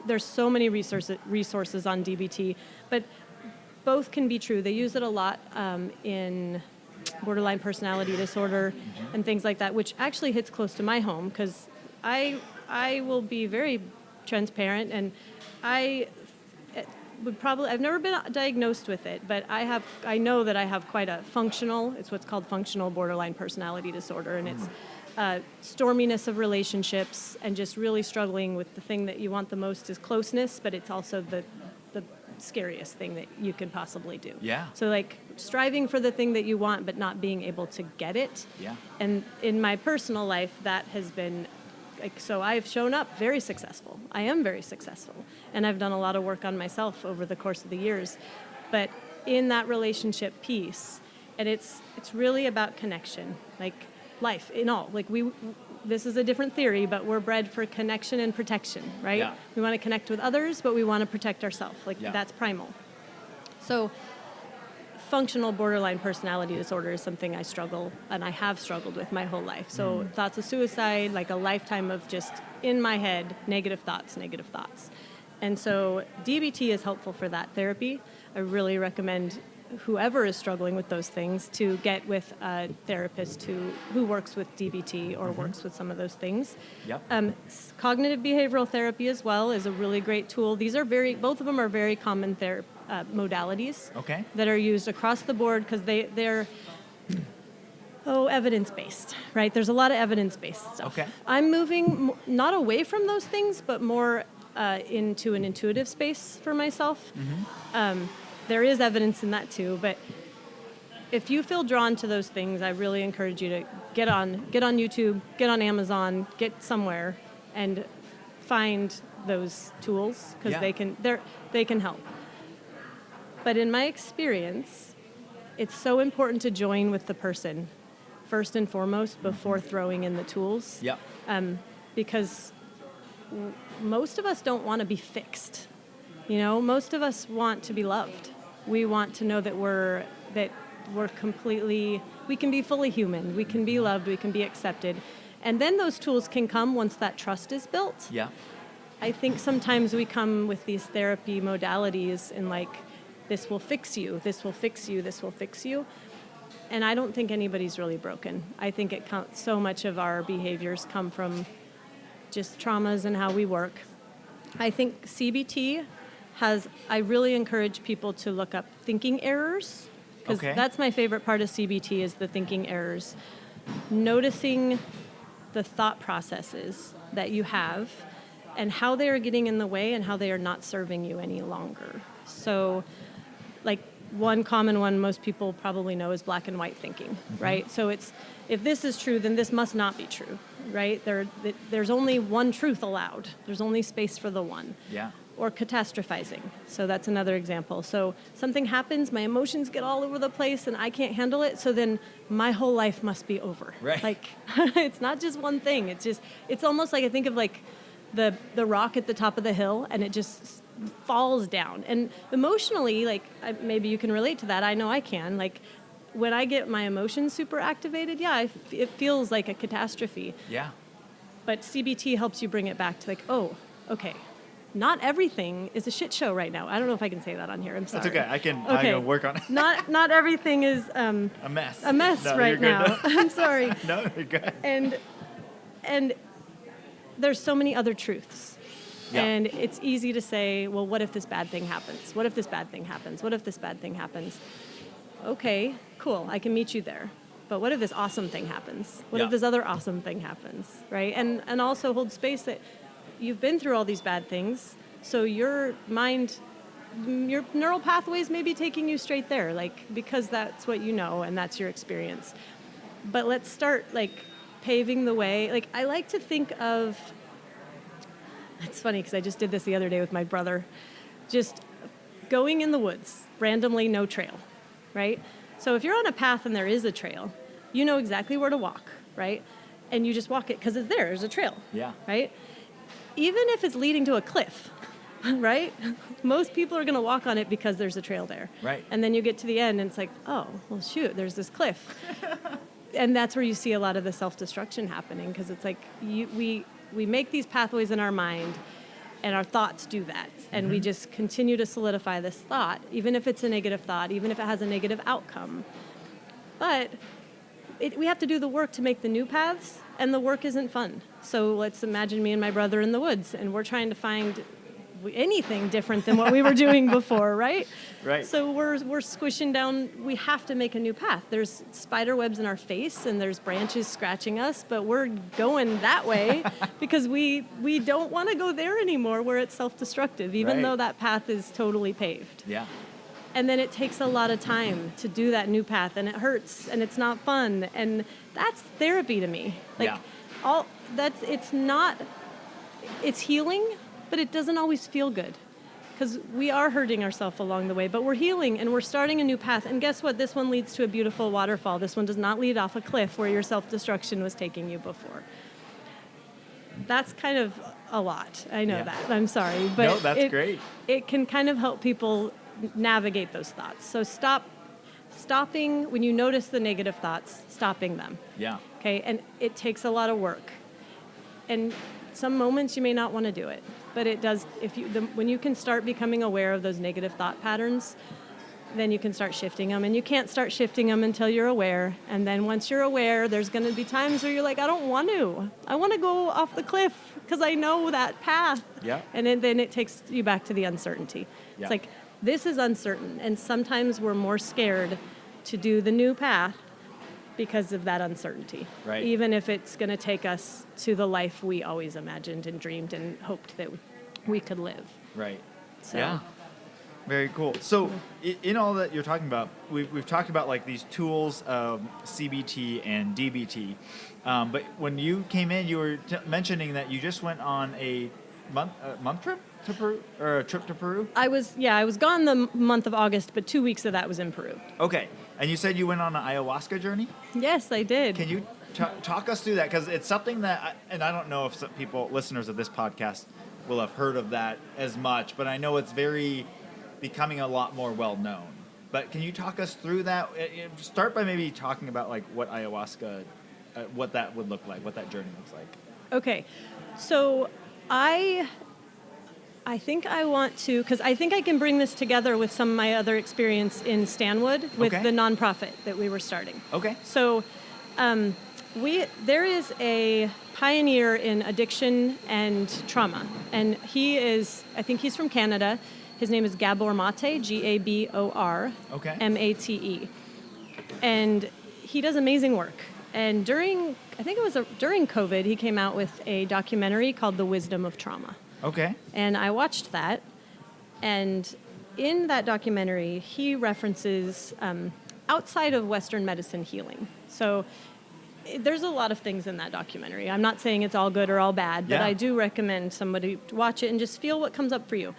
there's so many resources on DBT, but both can be true. They use it a lot in borderline personality disorder and things like that, which actually hits close to my home because I will be very transparent, and I I've never been diagnosed with it, but I know that I have quite a it's what's called functional borderline personality disorder, and it's storminess of relationships and just really struggling with the thing that you want the most is closeness, but it's also the scariest thing that you can possibly do. Yeah. So like striving for the thing that you want, but not being able to get it. Yeah. And in my personal life, that has been so I've shown up very successful. I am very successful. And I've done a lot of work on myself over the course of the years. But in that relationship piece, and it's really about connection, like life in all. Like this is a different theory, but we're bred for connection and protection, right? Yeah. We want to connect with others, but we want to protect ourselves. That's primal. So functional borderline personality disorder is something I struggle, and I have struggled with my whole life. So thoughts of suicide, like a lifetime of just in my head, negative thoughts. And so DBT is helpful for that therapy. I really recommend whoever is struggling with those things to get with a therapist who works with DBT or works with some of those things. Yep. Cognitive behavioral therapy as well is a really great tool. These are both of them are very common modalities that are used across the board because they're evidence-based, right? There's a lot of evidence-based stuff. Okay. I'm moving not away from those things, but more into an intuitive space for myself. There is evidence in that too, but if you feel drawn to those things, I really encourage you to get on YouTube, get on Amazon, get somewhere, and find those tools because they can help. But in my experience, it's so important to join with the person first and foremost before throwing in the tools. Yep. Because most of us don't want to be fixed. Most of us want to be loved. We want to know that we're completely, we can be fully human, we can be loved, we can be accepted. And then those tools can come once that trust is built. Yeah. I think sometimes we come with these therapy modalities and like, this will fix you, this will fix you, this will fix you. And I don't think anybody's really broken. I think so much of our behaviors come from just traumas and how we work. I think CBT I really encourage people to look up thinking errors, because that's my favorite part of CBT is the thinking errors. Noticing the thought processes that you have and how they are getting in the way and how they are not serving you any longer. So, like, one common one most people probably know is black and white thinking, right? So it's, if this is true, then this must not be true, right? There's only one truth allowed. There's only space for the one. Yeah. Or catastrophizing. So that's another example. So something happens, my emotions get all over the place and I can't handle it, so then my whole life must be over. Right. Like, it's not just one thing. It's almost like I think of like the rock at the top of the hill and it just falls down. And emotionally, like maybe you can relate to that. I know I can. Like when I get my emotions super activated, it feels like a catastrophe. Yeah. But CBT helps you bring it back to like, oh, okay. Not everything is a shit show right now. I don't know if I can say that on here. I'm sorry. That's okay. I can work on it. Not everything is a mess. A mess right now. I'm sorry. No, you're good. And there's so many other truths. Yeah. And it's easy to say, well, what if this bad thing happens? What if this bad thing happens? What if this bad thing happens? Okay, cool. I can meet you there. But what if this awesome thing happens? What if this other awesome thing happens, right? And also hold space that you've been through all these bad things, so your mind, your neural pathways may be taking you straight there, like, because that's what you know and that's your experience. But let's start, like, paving the way. Like, I like to think of, it's funny because I just did this the other day with my brother, just going in the woods, randomly, no trail, right? So if you're on a path and there is a trail, you know exactly where to walk, right? And you just walk it because there's a trail, right? Even if it's leading to a cliff, right? Most people are going to walk on it because there's a trail there. Right. And then you get to the end and it's like, oh, well, shoot, there's this cliff. And that's where you see a lot of the self-destruction happening, because it's like we make these pathways in our mind and our thoughts do that. And we just continue to solidify this thought, even if it's a negative thought, even if it has a negative outcome. But we have to do the work to make the new paths, and the work isn't fun. So let's imagine me and my brother in the woods, and we're trying to find anything different than what we were doing before, right? Right. So we're squishing down. We have to make a new path. There's spider webs in our face, and there's branches scratching us, but we're going that way because we don't want to go there anymore where it's self-destructive, even though that path is totally paved. Yeah. And then it takes a lot of time to do that new path, and it hurts, and it's not fun, and that's therapy to me. It's healing, but it doesn't always feel good because we are hurting ourselves along the way, but we're healing and we're starting a new path. And guess what? This one leads to a beautiful waterfall. This one does not lead off a cliff where your self-destruction was taking you before. That's kind of a lot. I know that. I'm sorry. But no, that's great. It can kind of help people navigate those thoughts. So stopping when you notice the negative thoughts, stopping them. Yeah. Okay, and it takes a lot of work. And some moments you may not want to do it, but it does. When you can start becoming aware of those negative thought patterns, then you can start shifting them. And you can't start shifting them until you're aware. And then once you're aware, there's going to be times where you're like, I don't want to. I want to go off the cliff because I know that path. Yeah. And then it takes you back to the uncertainty. Yeah. It's like, this is uncertain. And sometimes we're more scared to do the new path because of that uncertainty. Right. Even if it's going to take us to the life we always imagined and dreamed and hoped that we could live. Right. So. Yeah. Very cool. So in all that you're talking about, we've talked about like these tools of CBT and DBT. But when you came in, you were mentioning that you just went on a month trip to Peru, or a trip to Peru? I was gone the month of August, but 2 weeks of that was in Peru. Okay. And you said you went on an ayahuasca journey? Yes, I did. Can you talk us through that? Because it's something that, and I don't know if some people, listeners of this podcast, will have heard of that as much, but I know it's becoming a lot more well known. But can you talk us through that? Start by maybe talking about like what ayahuasca, what that would look like, what that journey looks like. Okay. So I think I want to, because I think I can bring this together with some of my other experience in Stanwood with the nonprofit that we were starting. Okay. So there is a pioneer in addiction and trauma, and I think he's from Canada. His name is Gabor Mate, Gabor Mate. And he does amazing work. And during COVID, he came out with a documentary called The Wisdom of Trauma. Okay. And I watched that, and in that documentary, he references outside of Western medicine healing. So there's a lot of things in that documentary. I'm not saying it's all good or all bad, but I do recommend somebody to watch it and just feel what comes up for you.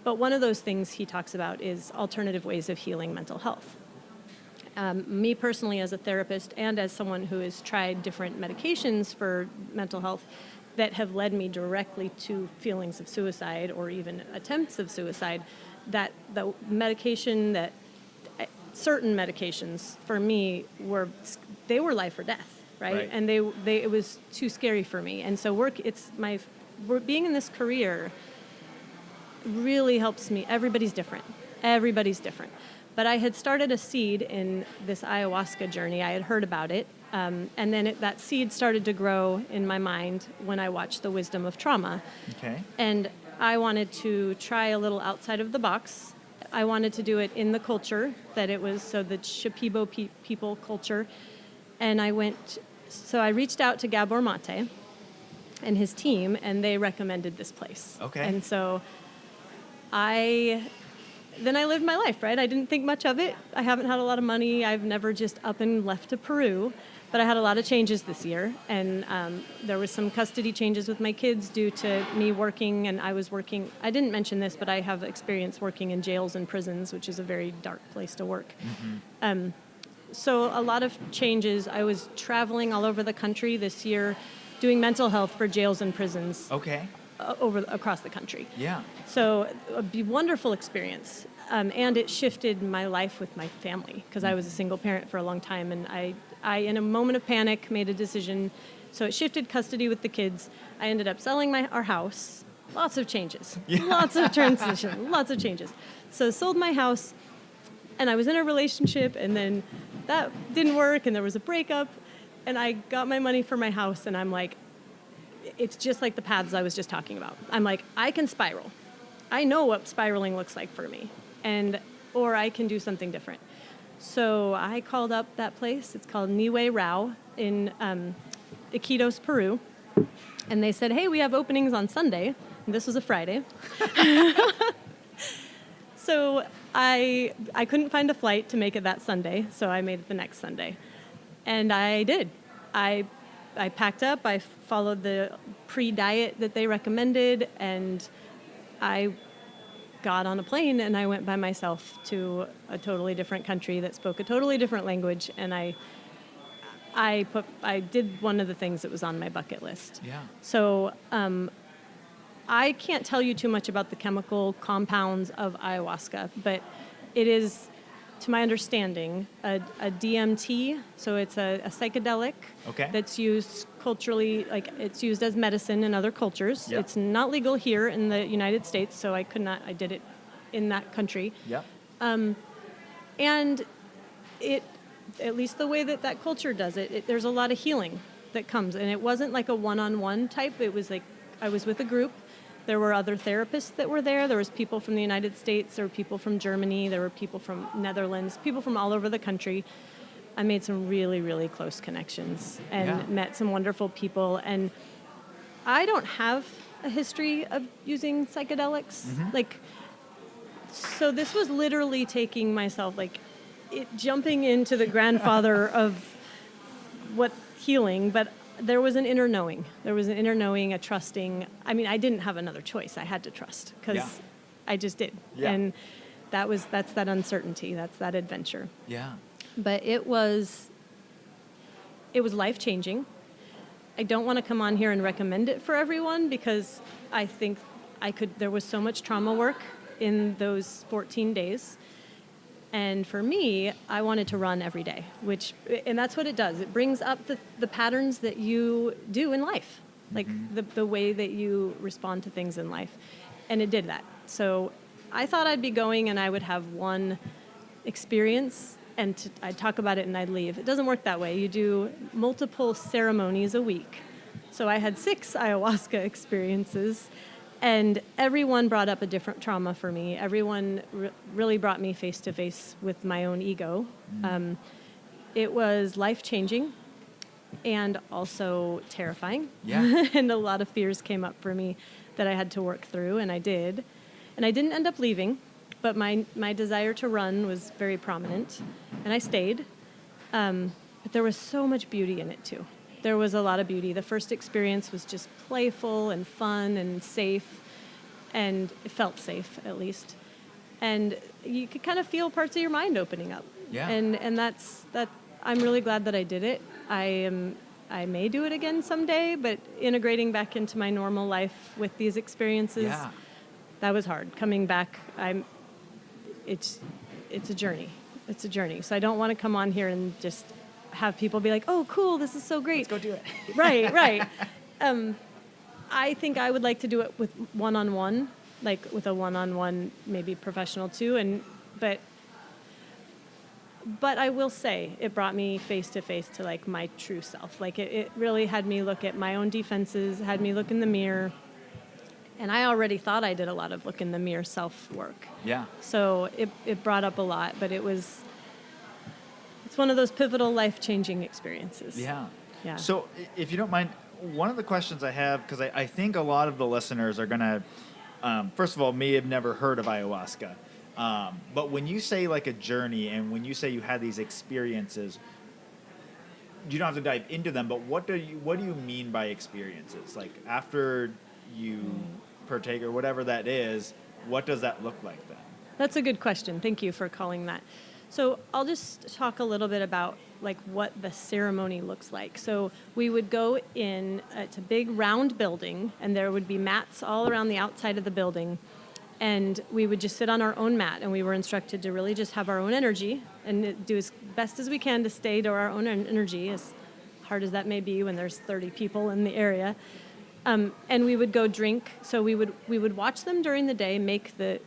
But one of those things he talks about is alternative ways of healing mental health. Me personally, as a therapist and as someone who has tried different medications for mental health, that have led me directly to feelings of suicide or even attempts of suicide, that the medication that certain medications for me were life or death, right? And it was too scary for me. And so being in this career really helps me. Everybody's different. But I had started a seed in this ayahuasca journey. I had heard about it. And then that seed started to grow in my mind when I watched The Wisdom of Trauma. Okay. And I wanted to try a little outside of the box. I wanted to do it in the culture that it was, so the Shipibo people culture. And I reached out to Gabor Mate and his team, and they recommended this place. Okay. And so I lived my life, right? I didn't think much of it. I haven't had a lot of money. I've never just up and left to Peru. But I had a lot of changes this year, and there was some custody changes with my kids due to me working, and I was working. I didn't mention this, but I have experience working in jails and prisons, which is a very dark place to work. Mm-hmm. So a lot of changes. I was traveling all over the country this year doing mental health for jails and prisons. Okay. Across the country. Yeah. So a wonderful experience. And it shifted my life with my family because I was a single parent for a long time, and I, in a moment of panic, made a decision. So it shifted custody with the kids. I ended up selling our house. Lots of changes. Yeah. Lots of transition. Lots of changes. So sold my house, and I was in a relationship, and then that didn't work, and there was a breakup, and I got my money for my house, and I'm like, it's just like the paths I was just talking about. I'm like, I can spiral. I know what spiraling looks like for me, or I can do something different. So I called up that place. It's called Niue Rao in Iquitos, Peru. And they said, hey, we have openings on Sunday. And this was a Friday. So I couldn't find a flight to make it that Sunday, so I made it the next Sunday. And I did. I packed up. I followed the pre-diet that they recommended, and I got on a plane and I went by myself to a totally different country that spoke a totally different language, and I did one of the things that was on my bucket list. Yeah. So I can't tell you too much about the chemical compounds of ayahuasca, but it is, to my understanding, a DMT. So it's a psychedelic that's used culturally, like it's used as medicine in other cultures. Yep. It's not legal here in the United States, so I did it in that country. Yep. And it, at least the way that culture does it, there's a lot of healing that comes. And it wasn't like a one-on-one type. It was like I was with a group. There were other therapists that were there. There was people from the United States. There were people from Germany. There were people from Netherlands, people from all over the country. I made some really, really close connections and met some wonderful people. And I don't have a history of using psychedelics. Mm-hmm. So this was literally taking myself, jumping into the grandfather of what healing, but there was an inner knowing. There was an inner knowing, a trusting. I mean, I didn't have another choice. I had to trust because I just did. Yeah. And that's that uncertainty. That's that adventure. Yeah. But it was life-changing. I don't want to come on here and recommend it for everyone because I think there was so much trauma work in those 14 days. And for me, I wanted to run every day, and that's what it does. It brings up the patterns that you do in life, like the way that you respond to things in life. And it did that. So I thought I'd be going and I would have one experience and I'd talk about it and I'd leave. It doesn't work that way. You do multiple ceremonies a week. So I had 6 ayahuasca experiences. And everyone brought up a different trauma for me. Everyone really brought me face to face with my own ego. It was life-changing and also terrifying. Yeah. And a lot of fears came up for me that I had to work through, and I did. And I didn't end up leaving, but my desire to run was very prominent, and I stayed. But there was so much beauty in it, too. There was a lot of beauty. The first experience was just playful and fun and safe, and it felt safe, at least. And you could kind of feel parts of your mind opening up. Yeah. And that's I'm really glad that I did it. I may do it again someday, but integrating back into my normal life with these experiences, that was hard. Coming back, it's a journey. It's a journey. So I don't want to come on here and just have people be like, oh, cool, this is so great. Let's go do it. Right. I think I would like to do it with one-on-one, like with a one-on-one, maybe professional too. But I will say it brought me face to face to like my true self. Like it really had me look at my own defenses, had me look in the mirror. And I already thought I did a lot of look in the mirror self-work. Yeah. So it brought up a lot, but it's one of those pivotal life-changing experiences. Yeah. So if you don't mind, one of the questions I have, because I think a lot of the listeners are going to, first of all, may have never heard of ayahuasca. But when you say like a journey and when you say you had these experiences, you don't have to dive into them, but what do you mean by experiences? Like after you partake or whatever that is, what does that look like then? That's a good question. Thank you for calling that. So I'll just talk a little bit about like what the ceremony looks like. So we would go in, it's a big round building, and there would be mats all around the outside of the building. And we would just sit on our own mat, and we were instructed to really just have our own energy and do as best as we can to stay to our own energy, as hard as that may be when there's 30 people in the area. And we would go drink. So we would watch them during the day make the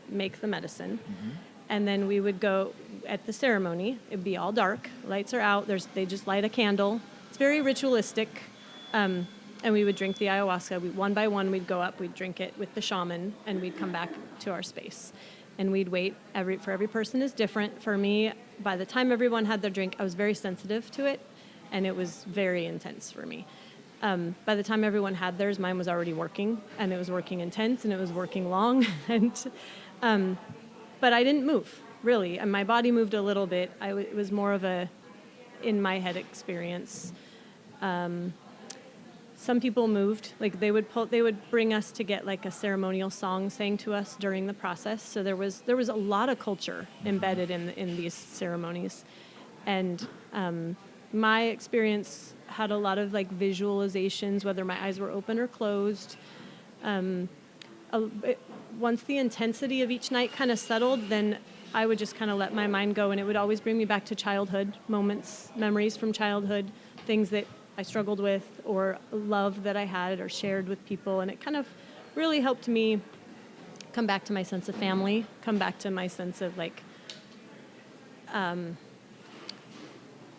medicine. Mm-hmm. And then we would go at the ceremony. It'd be all dark. Lights are out. They just light a candle. It's very ritualistic. and we would drink the ayahuasca. One by one, we'd go up, we'd drink it with the shaman, and we'd come back to our space. And we'd wait. For every person is different. For me, by the time everyone had their drink, I was very sensitive to it, and it was very intense for me. By the time everyone had theirs, mine was already working, and it was working intense, and it was working long. But I didn't move, really. And my body moved a little bit. It was more of a in my head experience. Some people moved, like they would bring us to get like a ceremonial song sang to us during the process. So there was a lot of culture embedded in these ceremonies, and my experience had a lot of like visualizations, whether my eyes were open or closed. Once the intensity of each night kind of settled, then I would just kind of let my mind go, and it would always bring me back to childhood moments, memories from childhood, things that I struggled with, or love that I had or shared with people. And it kind of really helped me come back to my sense of family, come back to my sense of like,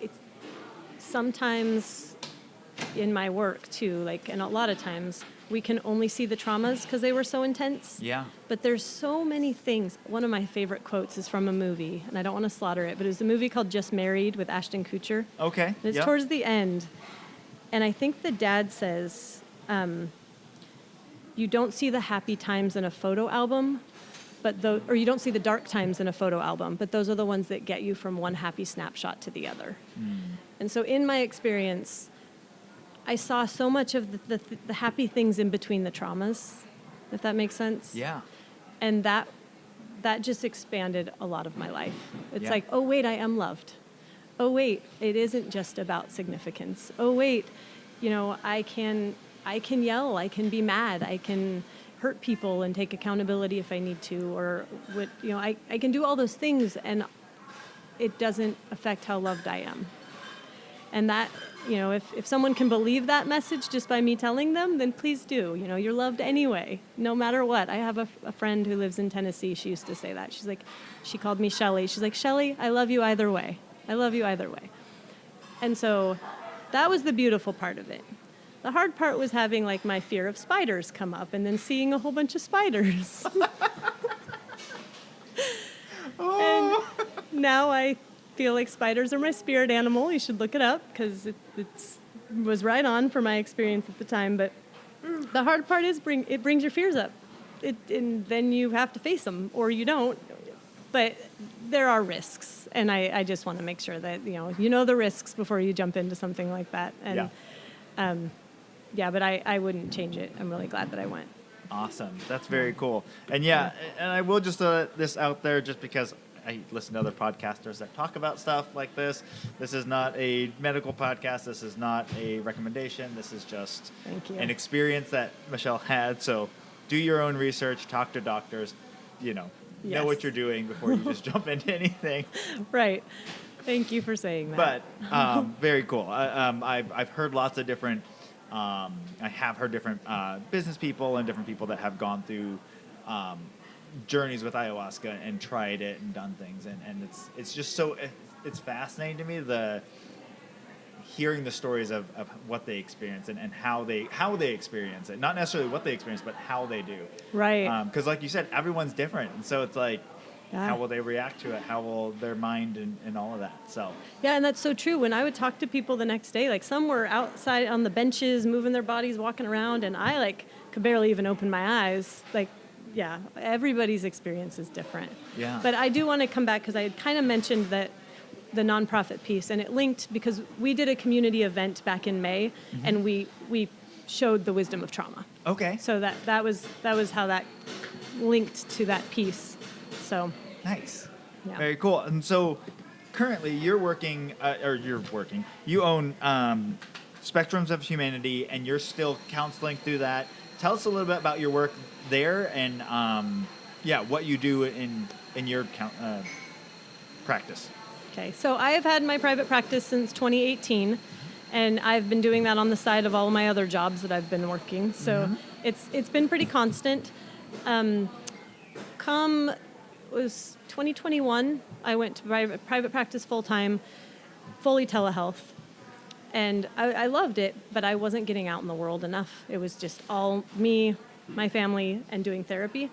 it's sometimes in my work too, like, and a lot of times we can only see the traumas because they were so intense. Yeah. But there's so many things. One of my favorite quotes is from a movie, and I don't want to slaughter it, but it was a movie called Just Married with Ashton Kutcher. Okay. And it's towards the end. And I think the dad says, you don't see the happy times in a photo album, or you don't see the dark times in a photo album, but those are the ones that get you from one happy snapshot to the other. And so in my experience, I saw so much of the happy things in between the traumas, if that makes sense. Yeah. And that just expanded a lot of my life. It's Yeah. like, oh, wait, I am loved. Oh, wait, it isn't just about significance. Oh, wait, I can yell, I can be mad, I can hurt people and take accountability if I need to, or I can do all those things, and it doesn't affect how loved I am. And that, if someone can believe that message just by me telling them, then please do. You're loved anyway, no matter what. I have a friend who lives in Tennessee. She used to say that. She's like, she called me Shelly. She's like, Shelly, I love you either way. I love you either way. And so that was the beautiful part of it. The hard part was having like my fear of spiders come up and then seeing a whole bunch of spiders. And now I feel like spiders are my spirit animal. You should look it up because it was right on for my experience at the time. But the hard part is it brings your fears up. And then you have to face them, or you don't. But there are risks, and I just want to make sure that you know the risks before you jump into something like that. And but I wouldn't change it. I'm really glad that I went. Awesome. That's very cool. And and I will just throw this out there just because I listen to other podcasters that talk about stuff like this. This is not a medical podcast. This is not a recommendation. This is just an experience that Michelle had. So do your own research, talk to doctors, know what you're doing before you just jump into anything. Right. Thank you for saying that. But very cool. I've heard lots of different, I have heard different business people and different people that have gone through journeys with ayahuasca and tried it and done things. And it's just so, it's fascinating to me, hearing the stories of what they experience and how they experience it. Not necessarily what they experience, but how they do. Right. Because like you said, everyone's different. And so it's like, how will they react to it? How will their mind and all of that? So. Yeah, and that's so true. When I would talk to people the next day, like some were outside on the benches, moving their bodies, walking around, and I like could barely even open my eyes. Like, yeah, everybody's experience is different. Yeah. But I do want to come back because I had kind of mentioned that the nonprofit piece, and it linked because we did a community event back in May, and we showed the wisdom of trauma. Okay. So that was how that linked to that piece. So nice. Yeah. Very cool. And so currently you own Spectrums of Humanity, and you're still counseling through that. Tell us a little bit about your work there and what you do in your practice. Okay, so I have had my private practice since 2018, and I've been doing that on the side of all my other jobs that I've been working. So it's been pretty constant. Was 2021, I went to private practice full-time, fully telehealth. And I loved it, but I wasn't getting out in the world enough. It was just all me, my family, and doing therapy.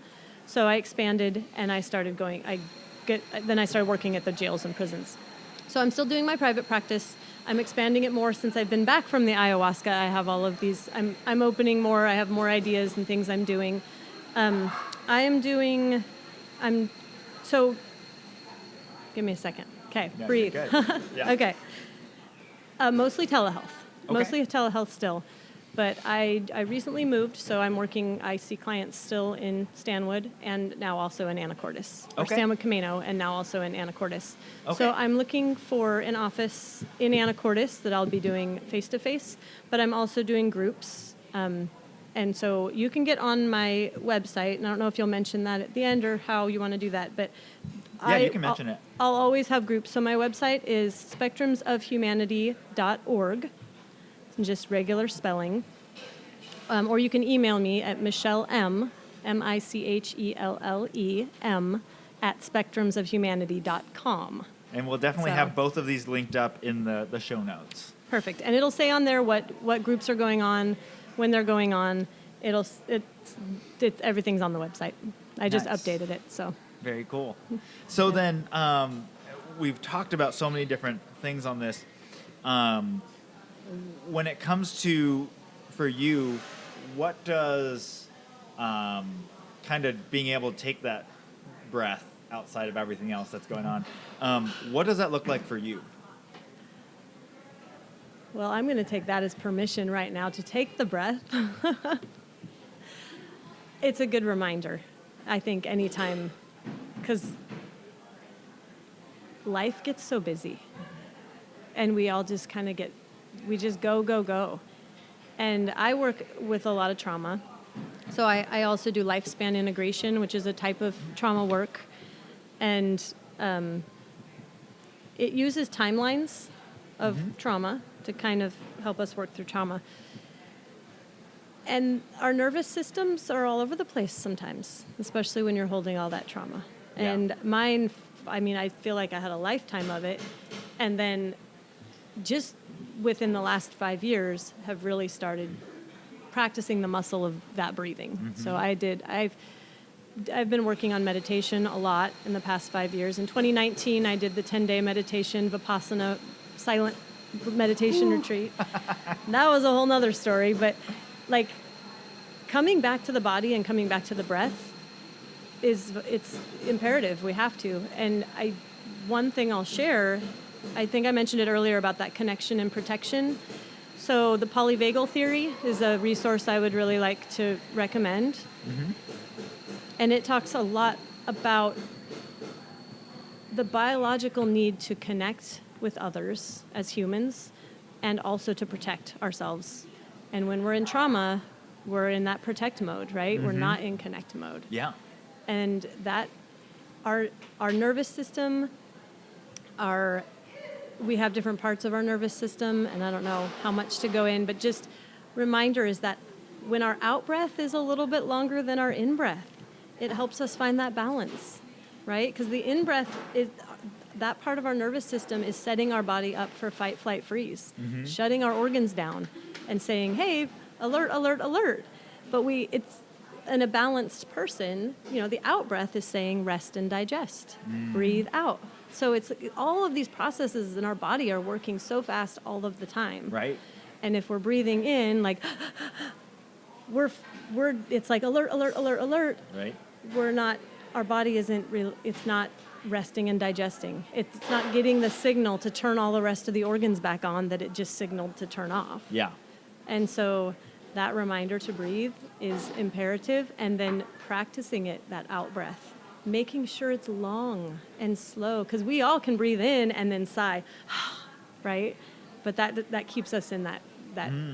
So I expanded, and I started then I started working at the jails and prisons. So I'm still doing my private practice. I'm expanding it more since I've been back from the ayahuasca. I have all of these. I'm opening more. I have more ideas and things I'm doing. So give me a second. Okay, Yeah, breathe. you're good. Yeah. Okay. Mostly telehealth. Okay. Mostly telehealth still. But I recently moved, so I see clients still in Stanwood and now also in Anacortes. Or Okay. Stanwood Camino and now also in Anacortes. Okay. So I'm looking for an office in Anacortes that I'll be doing face-to-face, but I'm also doing groups. And so you can get on my website, and I don't know if you'll mention that at the end or how you want to do that, but Yeah, you can mention it. I'll always have groups. So my website is spectrumsofhumanity.org. Just regular spelling. Or you can email me at Michelle M, MICHELLEM, at spectrumsofhumanity.com. And we'll definitely So- have both of these linked up in the show notes. Perfect. And it'll say on there what groups are going on, when they're going on. Everything's on the website. I just Nice. updated it, so. Very cool. So then, we've talked about so many different things on this. When it comes to, for you, what does kind of being able to take that breath outside of everything else that's going on, what does that look like for you? Well, I'm going to take that as permission right now to take the breath. It's a good reminder, I think, anytime, because life gets so busy, and we all just kind of we just go, go, go. And I work with a lot of trauma, so I also do lifespan integration, which is a type of trauma work, and it uses timelines of trauma to kind of help us work through trauma. And our nervous systems are all over the place sometimes, especially when you're holding all that trauma. Yeah. And mine, I feel like I had a lifetime of it. And then just within the last 5 years have really started practicing the muscle of that breathing. So I've been working on meditation a lot in the past 5 years. In 2019, I did the 10-day meditation, Vipassana, silent meditation retreat. That was a whole nother story, but like coming back to the body and coming back to the breath it's imperative. We have to. And one thing I'll share, I think I mentioned it earlier about that connection and protection. So the polyvagal theory is a resource I would really like to recommend. And it talks a lot about the biological need to connect with others as humans and also to protect ourselves. And when we're in trauma, we're in that protect mode, right? We're not in connect mode. Yeah. And that our nervous system, we have different parts of our nervous system, and I don't know how much to go in, but just reminder is that when our out breath is a little bit longer than our in breath, it helps us find that balance, right? Because the in breath is that part of our nervous system is setting our body up for fight, flight, freeze, shutting our organs down and saying, hey, alert, alert, alert. But it's in a balanced person, the out breath is saying rest and digest, breathe out. So it's all of these processes in our body are working so fast all of the time. Right. And if we're breathing in, like, it's like alert, alert, alert, alert. Right. Our body it's not resting and digesting. It's not getting the signal to turn all the rest of the organs back on that it just signaled to turn off. Yeah. And so that reminder to breathe is imperative, and then practicing it, that out breath, making sure it's long and slow, because we all can breathe in and then sigh, right? But that keeps us in that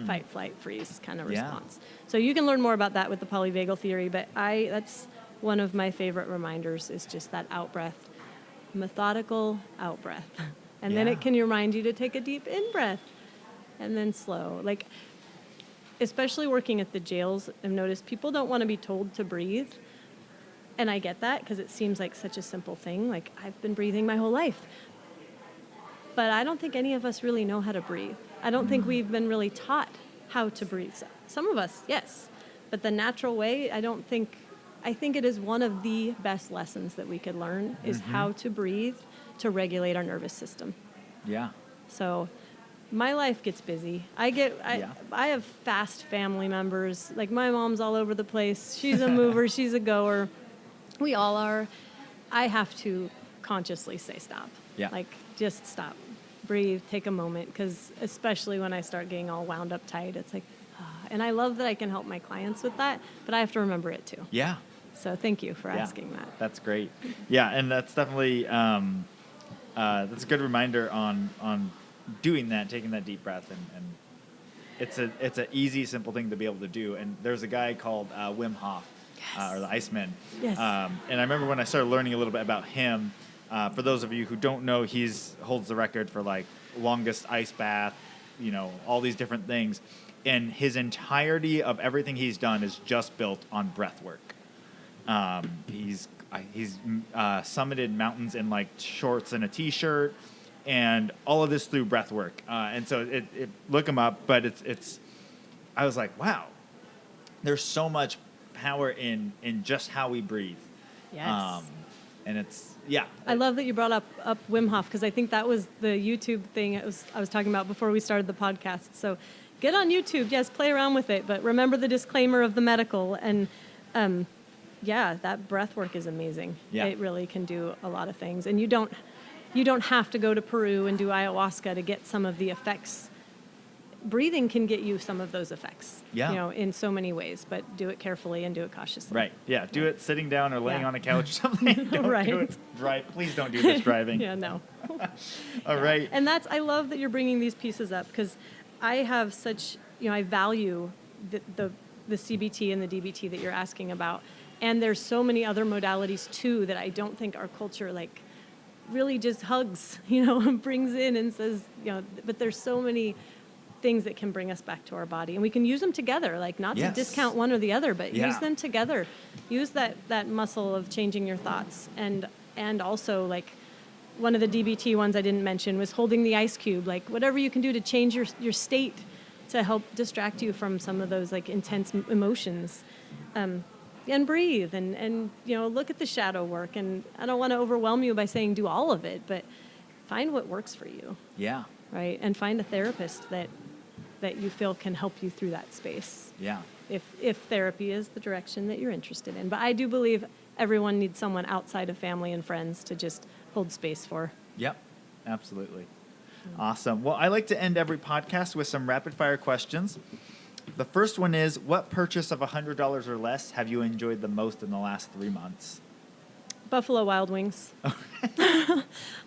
fight, flight, freeze kind of response. So you can learn more about that with the polyvagal theory, but that's one of my favorite reminders is just that out breath, methodical out breath. And then it can remind you to take a deep in breath and then slow. Like, especially working at the jails, I've noticed people don't want to be told to breathe. And I get that because it seems like such a simple thing. Like, I've been breathing my whole life. But I don't think any of us really know how to breathe. I don't think we've been really taught how to breathe. Some of us, yes, but the natural way, I think it is one of the best lessons that we could learn is how to breathe to regulate our nervous system. Yeah. So my life gets busy. I have fast family members. Like my mom's all over the place. She's a mover. She's a goer. We all are. I have to consciously say stop. Yeah. Like just stop, breathe, take a moment. Because especially when I start getting all wound up tight, it's like, and I love that I can help my clients with that, but I have to remember it too. Yeah. So thank you for asking that. That's great. Yeah, and that's definitely that's a good reminder on doing that, taking that deep breath, and it's an easy, simple thing to be able to do. And there's a guy called Wim Hof, or the Iceman. Yes. And I remember when I started learning a little bit about him. For those of you who don't know, holds the record for like longest ice bath, all these different things. And his entirety of everything he's done is just built on breath work. He's summited mountains in like shorts and a t-shirt, and all of this through breath work. And so it look him up, but it's I was like, wow, there's so much power in just how we breathe. Yes. And it's I love that you brought up Wim Hof, because I think that was the YouTube thing I was talking about before we started the podcast. So get on YouTube, yes, play around with it, but remember the disclaimer of the medical. And that breath work is amazing. Yeah. It really can do a lot of things. And you don't have to go to Peru and do ayahuasca to get some of the effects. Breathing can get you some of those effects, in so many ways, but do it carefully and do it cautiously. right. Yeah. Do it sitting down or laying on a couch or something. Don't Right. do it Please don't do this driving. Yeah, no. All right. And I love that you're bringing these pieces up, because I have such, I value the CBT and the DBT that you're asking about. And there's so many other modalities too that I don't think our culture really just hugs, and brings in and says, but there's so many things that can bring us back to our body, and we can use them together, not Yes. to discount one or the other, but Yeah. use them together. Use that muscle of changing your thoughts, and also one of the DBT ones I didn't mention was holding the ice cube, whatever you can do to change your state to help distract you from some of those intense emotions. And breathe and look at the shadow work. And I don't want to overwhelm you by saying do all of it, but find what works for you. Yeah. Right? And find a therapist that you feel can help you through that space. Yeah. If therapy is the direction that you're interested in. But I do believe everyone needs someone outside of family and friends to just hold space for. Yep. Absolutely. Awesome. Well, I like to end every podcast with some rapid fire questions. The first one is, what purchase of $100 or less have you enjoyed the most in the last 3 months? Buffalo Wild Wings.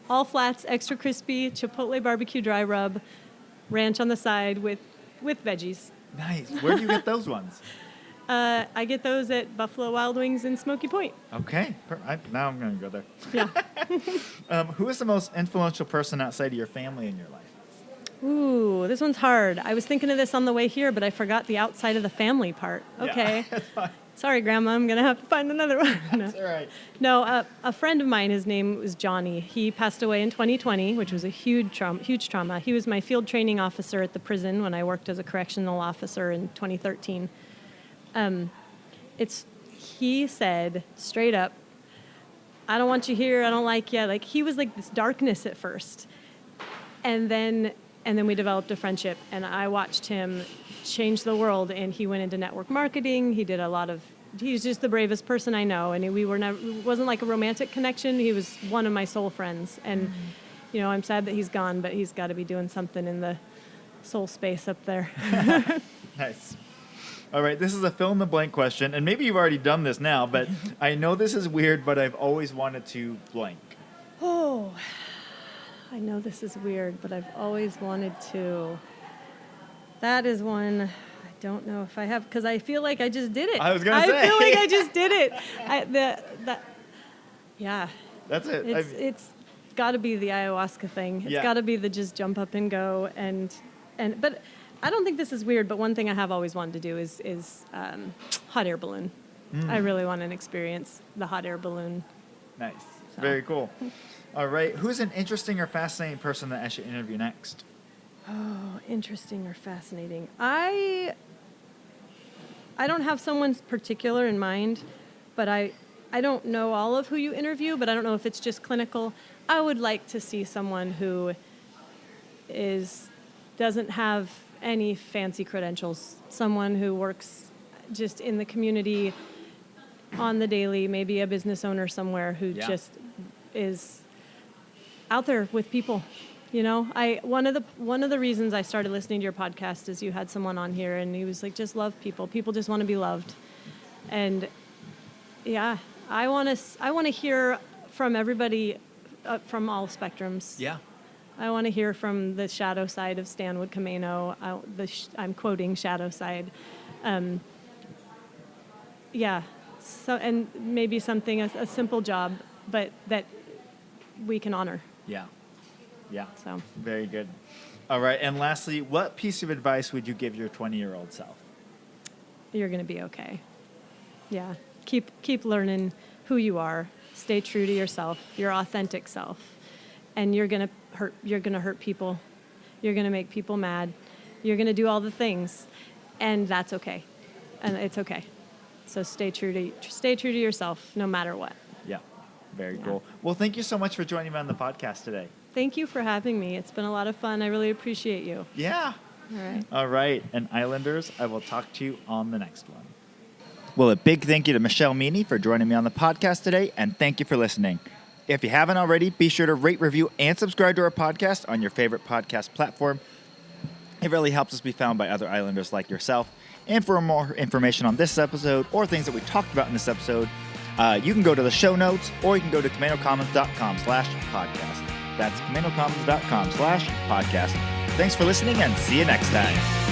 All flats, extra crispy, Chipotle barbecue dry rub, ranch on the side with veggies. Nice. Where do you get those ones? I get those at Buffalo Wild Wings in Smoky Point. Okay. Now I'm going to go there. Yeah. Who is the most influential person outside of your family in your life? Ooh, this one's hard. I was thinking of this on the way here, but I forgot the outside of the family part. Okay. Yeah. Sorry, Grandma. I'm going to have to find another one. No. That's all right. No, a friend of mine, his name was Johnny. He passed away in 2020, which was a huge trauma. He was my field training officer at the prison when I worked as a correctional officer in 2013. He said straight up, I don't want you here. I don't like you. He was this darkness at first. And then we developed a friendship, and I watched him change the world, and he went into network marketing. He's just the bravest person I know, and it wasn't like a romantic connection. He was one of my soul friends, and I'm sad that he's gone, but he's got to be doing something in the soul space up there. Nice. All right, this is a fill in the blank question, and maybe you've already done this now, but I know this is weird, but I've always wanted to blank. Oh, I know this is weird, but I've always wanted to. That is one I don't know if I have, because I feel like I just did it. I was going to say. I feel like I just did it. Yeah. That's it. It's got to be the ayahuasca thing. It's got to be the just jump up and go. But I don't think this is weird, but one thing I have always wanted to do is hot air balloon. I really want to experience the hot air balloon. Nice. So. Very cool. All right. Who's an interesting or fascinating person that I should interview next? Oh, interesting or fascinating. I don't have someone particular in mind, but I don't know all of who you interview, but I don't know if it's just clinical. I would like to see someone who doesn't have any fancy credentials, someone who works just in the community on the daily, maybe a business owner somewhere who just is out there with people. You know, one of the reasons I started listening to your podcast is you had someone on here and he was like, just love people. People just want to be loved. And yeah, I want to hear from everybody from all spectrums. Yeah. I want to hear from the shadow side of Stanwood Camino. I'm quoting shadow side. Yeah. So, and maybe something, a simple job, but that we can honor. Yeah. Yeah. So Very good. All right. And lastly, what piece of advice would you give your 20-year-old self? you're going to be okay. Yeah. Keep learning who you are. Stay true to yourself, your authentic self. And you're going to hurt people. You're going to make people mad. You're going to do all the things. And that's okay. And it's okay. So stay true to yourself no matter what. Yeah. Very cool. Well, thank you so much for joining me on the podcast today. Thank you for having me. It's been a lot of fun. I really appreciate you. Yeah. All right. All right. And Islanders, I will talk to you on the next one. Well, a big thank you to Michelle Meaney for joining me on the podcast today, and thank you for listening. If you haven't already, be sure to rate, review, and subscribe to our podcast on your favorite podcast platform. It really helps us be found by other Islanders like yourself. And for more information on this episode or things that we talked about in this episode, you can go to the show notes or you can go to CaminoCommons.com/podcast. That's CaminoCommons.com/podcast. Thanks for listening and see you next time.